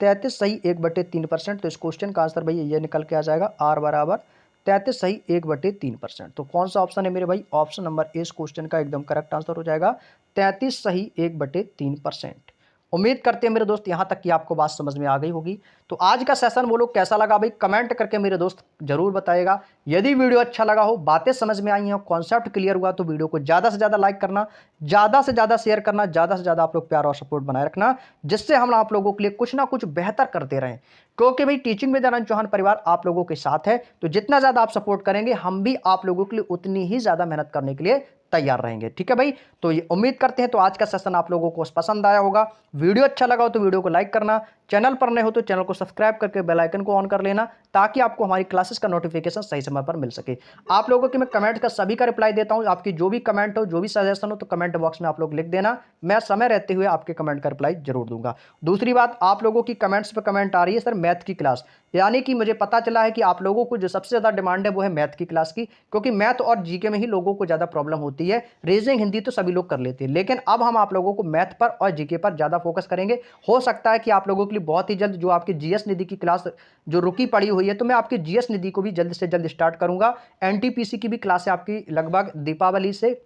33 सही 1/3%। तो इस क्वेश्चन का आंसर भाई ये निकल के आ जाएगा, आर बराबर 33 सही 1/3%। तो कौन सा ऑप्शन है मेरे भाई? ऑप्शन नंबर ए इस क्वेश्चन का एकदम करेक्ट आंसर हो जाएगा, 33 सही 1/3%। उम्मीद करते हैं मेरे दोस्त यहाँ तक कि आपको बात समझ में आ गई होगी। तो आज का सेशन वो लोग कैसा लगा भाई, कमेंट करके मेरे दोस्त जरूर बताएगा। यदि वीडियो अच्छा लगा हो, बातें समझ में आई हो, कॉन्सेप्ट क्लियर हुआ, तो वीडियो को ज़्यादा से ज़्यादा लाइक करना, ज़्यादा से ज़्यादा शेयर करना, ज़्यादा से ज़्यादा आप लोग प्यार और सपोर्ट बनाए रखना, जिससे हम आप लोगों के लिए कुछ ना कुछ बेहतर करते रहें। क्योंकि भाई टीचिंग विद आनंद चौहान परिवार आप लोगों के साथ है, तो जितना ज़्यादा आप सपोर्ट करेंगे, हम भी आप लोगों के लिए उतनी ही ज़्यादा मेहनत करने के लिए तैयार रहेंगे। ठीक है भाई, तो ये उम्मीद करते हैं तो आज का सेशन आप लोगों को पसंद आया होगा। वीडियो अच्छा लगा हो तो वीडियो को लाइक करना, चैनल पर नए हो तो चैनल को सब्सक्राइब करके बेल आइकन को ऑन कर लेना, ताकि आपको हमारी क्लासेस का नोटिफिकेशन सही समय पर मिल सके। आप लोगों के मैं कमेंट का सभी का रिप्लाई देता हूं, आपकी जो भी कमेंट हो, जो भी सजेशन हो, तो कमेंट बॉक्स में आप लोग लिख देना, मैं समय रहते हुए आपके कमेंट का रिप्लाई जरूर दूंगा। दूसरी बात, आप लोगों की कमेंट्स पर कमेंट आ रही है सर मैथ की क्लास, यानी कि मुझे पता चला है कि आप लोगों को जो सबसे ज्यादा डिमांड है वो है मैथ की क्लास की, क्योंकि मैथ और जीके में ही लोगों को ज्यादा प्रॉब्लम होती है। रीजनिंग हिंदी तो सभी लोग कर लेते हैं, लेकिन अब हम आप लोगों को मैथ पर और जीके पर ज्यादा फोकस करेंगे। हो सकता है कि आप लोगों के लिए बहुत ही जल्द जो आपकी जीएस निधि की क्लास जो रुकी पड़ी हुई है, तो मैं आपकी जीएस निधि को भी जल्द से जल्द स्टार्ट करूंगा। एनटीपीसी की भी क्लास आपकी लगभग दीपावली से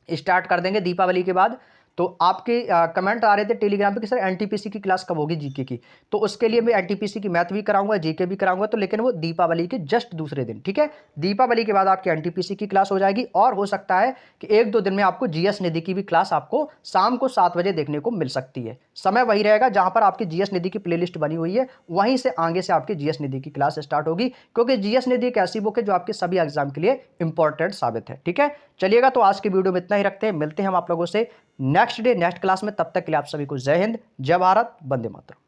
स्टार्ट कर देंगे, दीपावली के बाद। तो आपके कमेंट आ रहे थे टेलीग्राम पे कि सर एनटीपीसी की क्लास कब होगी जीके की। तो उसके लिए मैं एनटीपीसी की मैथ भी कराऊंगा, जीके भी कराऊंगा, तो लेकिन वो दीपावली के जस्ट दूसरे दिन, ठीक है। दीपावली के बाद आपकी एनटीपीसी की क्लास हो जाएगी और हो सकता है कि 1-2 दिन में आपको जीएस निधि की भी क्लास आपको शाम को 7 बजे देखने को मिल सकती है। समय वही रहेगा जहां पर आपकी जीएस निधि की प्लेलिस्ट बनी हुई है, वहीं से आगे से आपकी जीएस निधि की क्लास स्टार्ट होगी, क्योंकि जीएस निधि एक ऐसी बुक है जो आपके सभी एग्जाम के लिए इंपॉर्टेंट साबित है, ठीक है। चलिएगा, तो आज की वीडियो में इतना ही रखते हैं, मिलते हैं हम आप लोगों से नेक्स्ट डे नेक्स्ट क्लास में। तब तक के लिए आप सभी को जय हिंद, जय भारत, वंदे मातरम।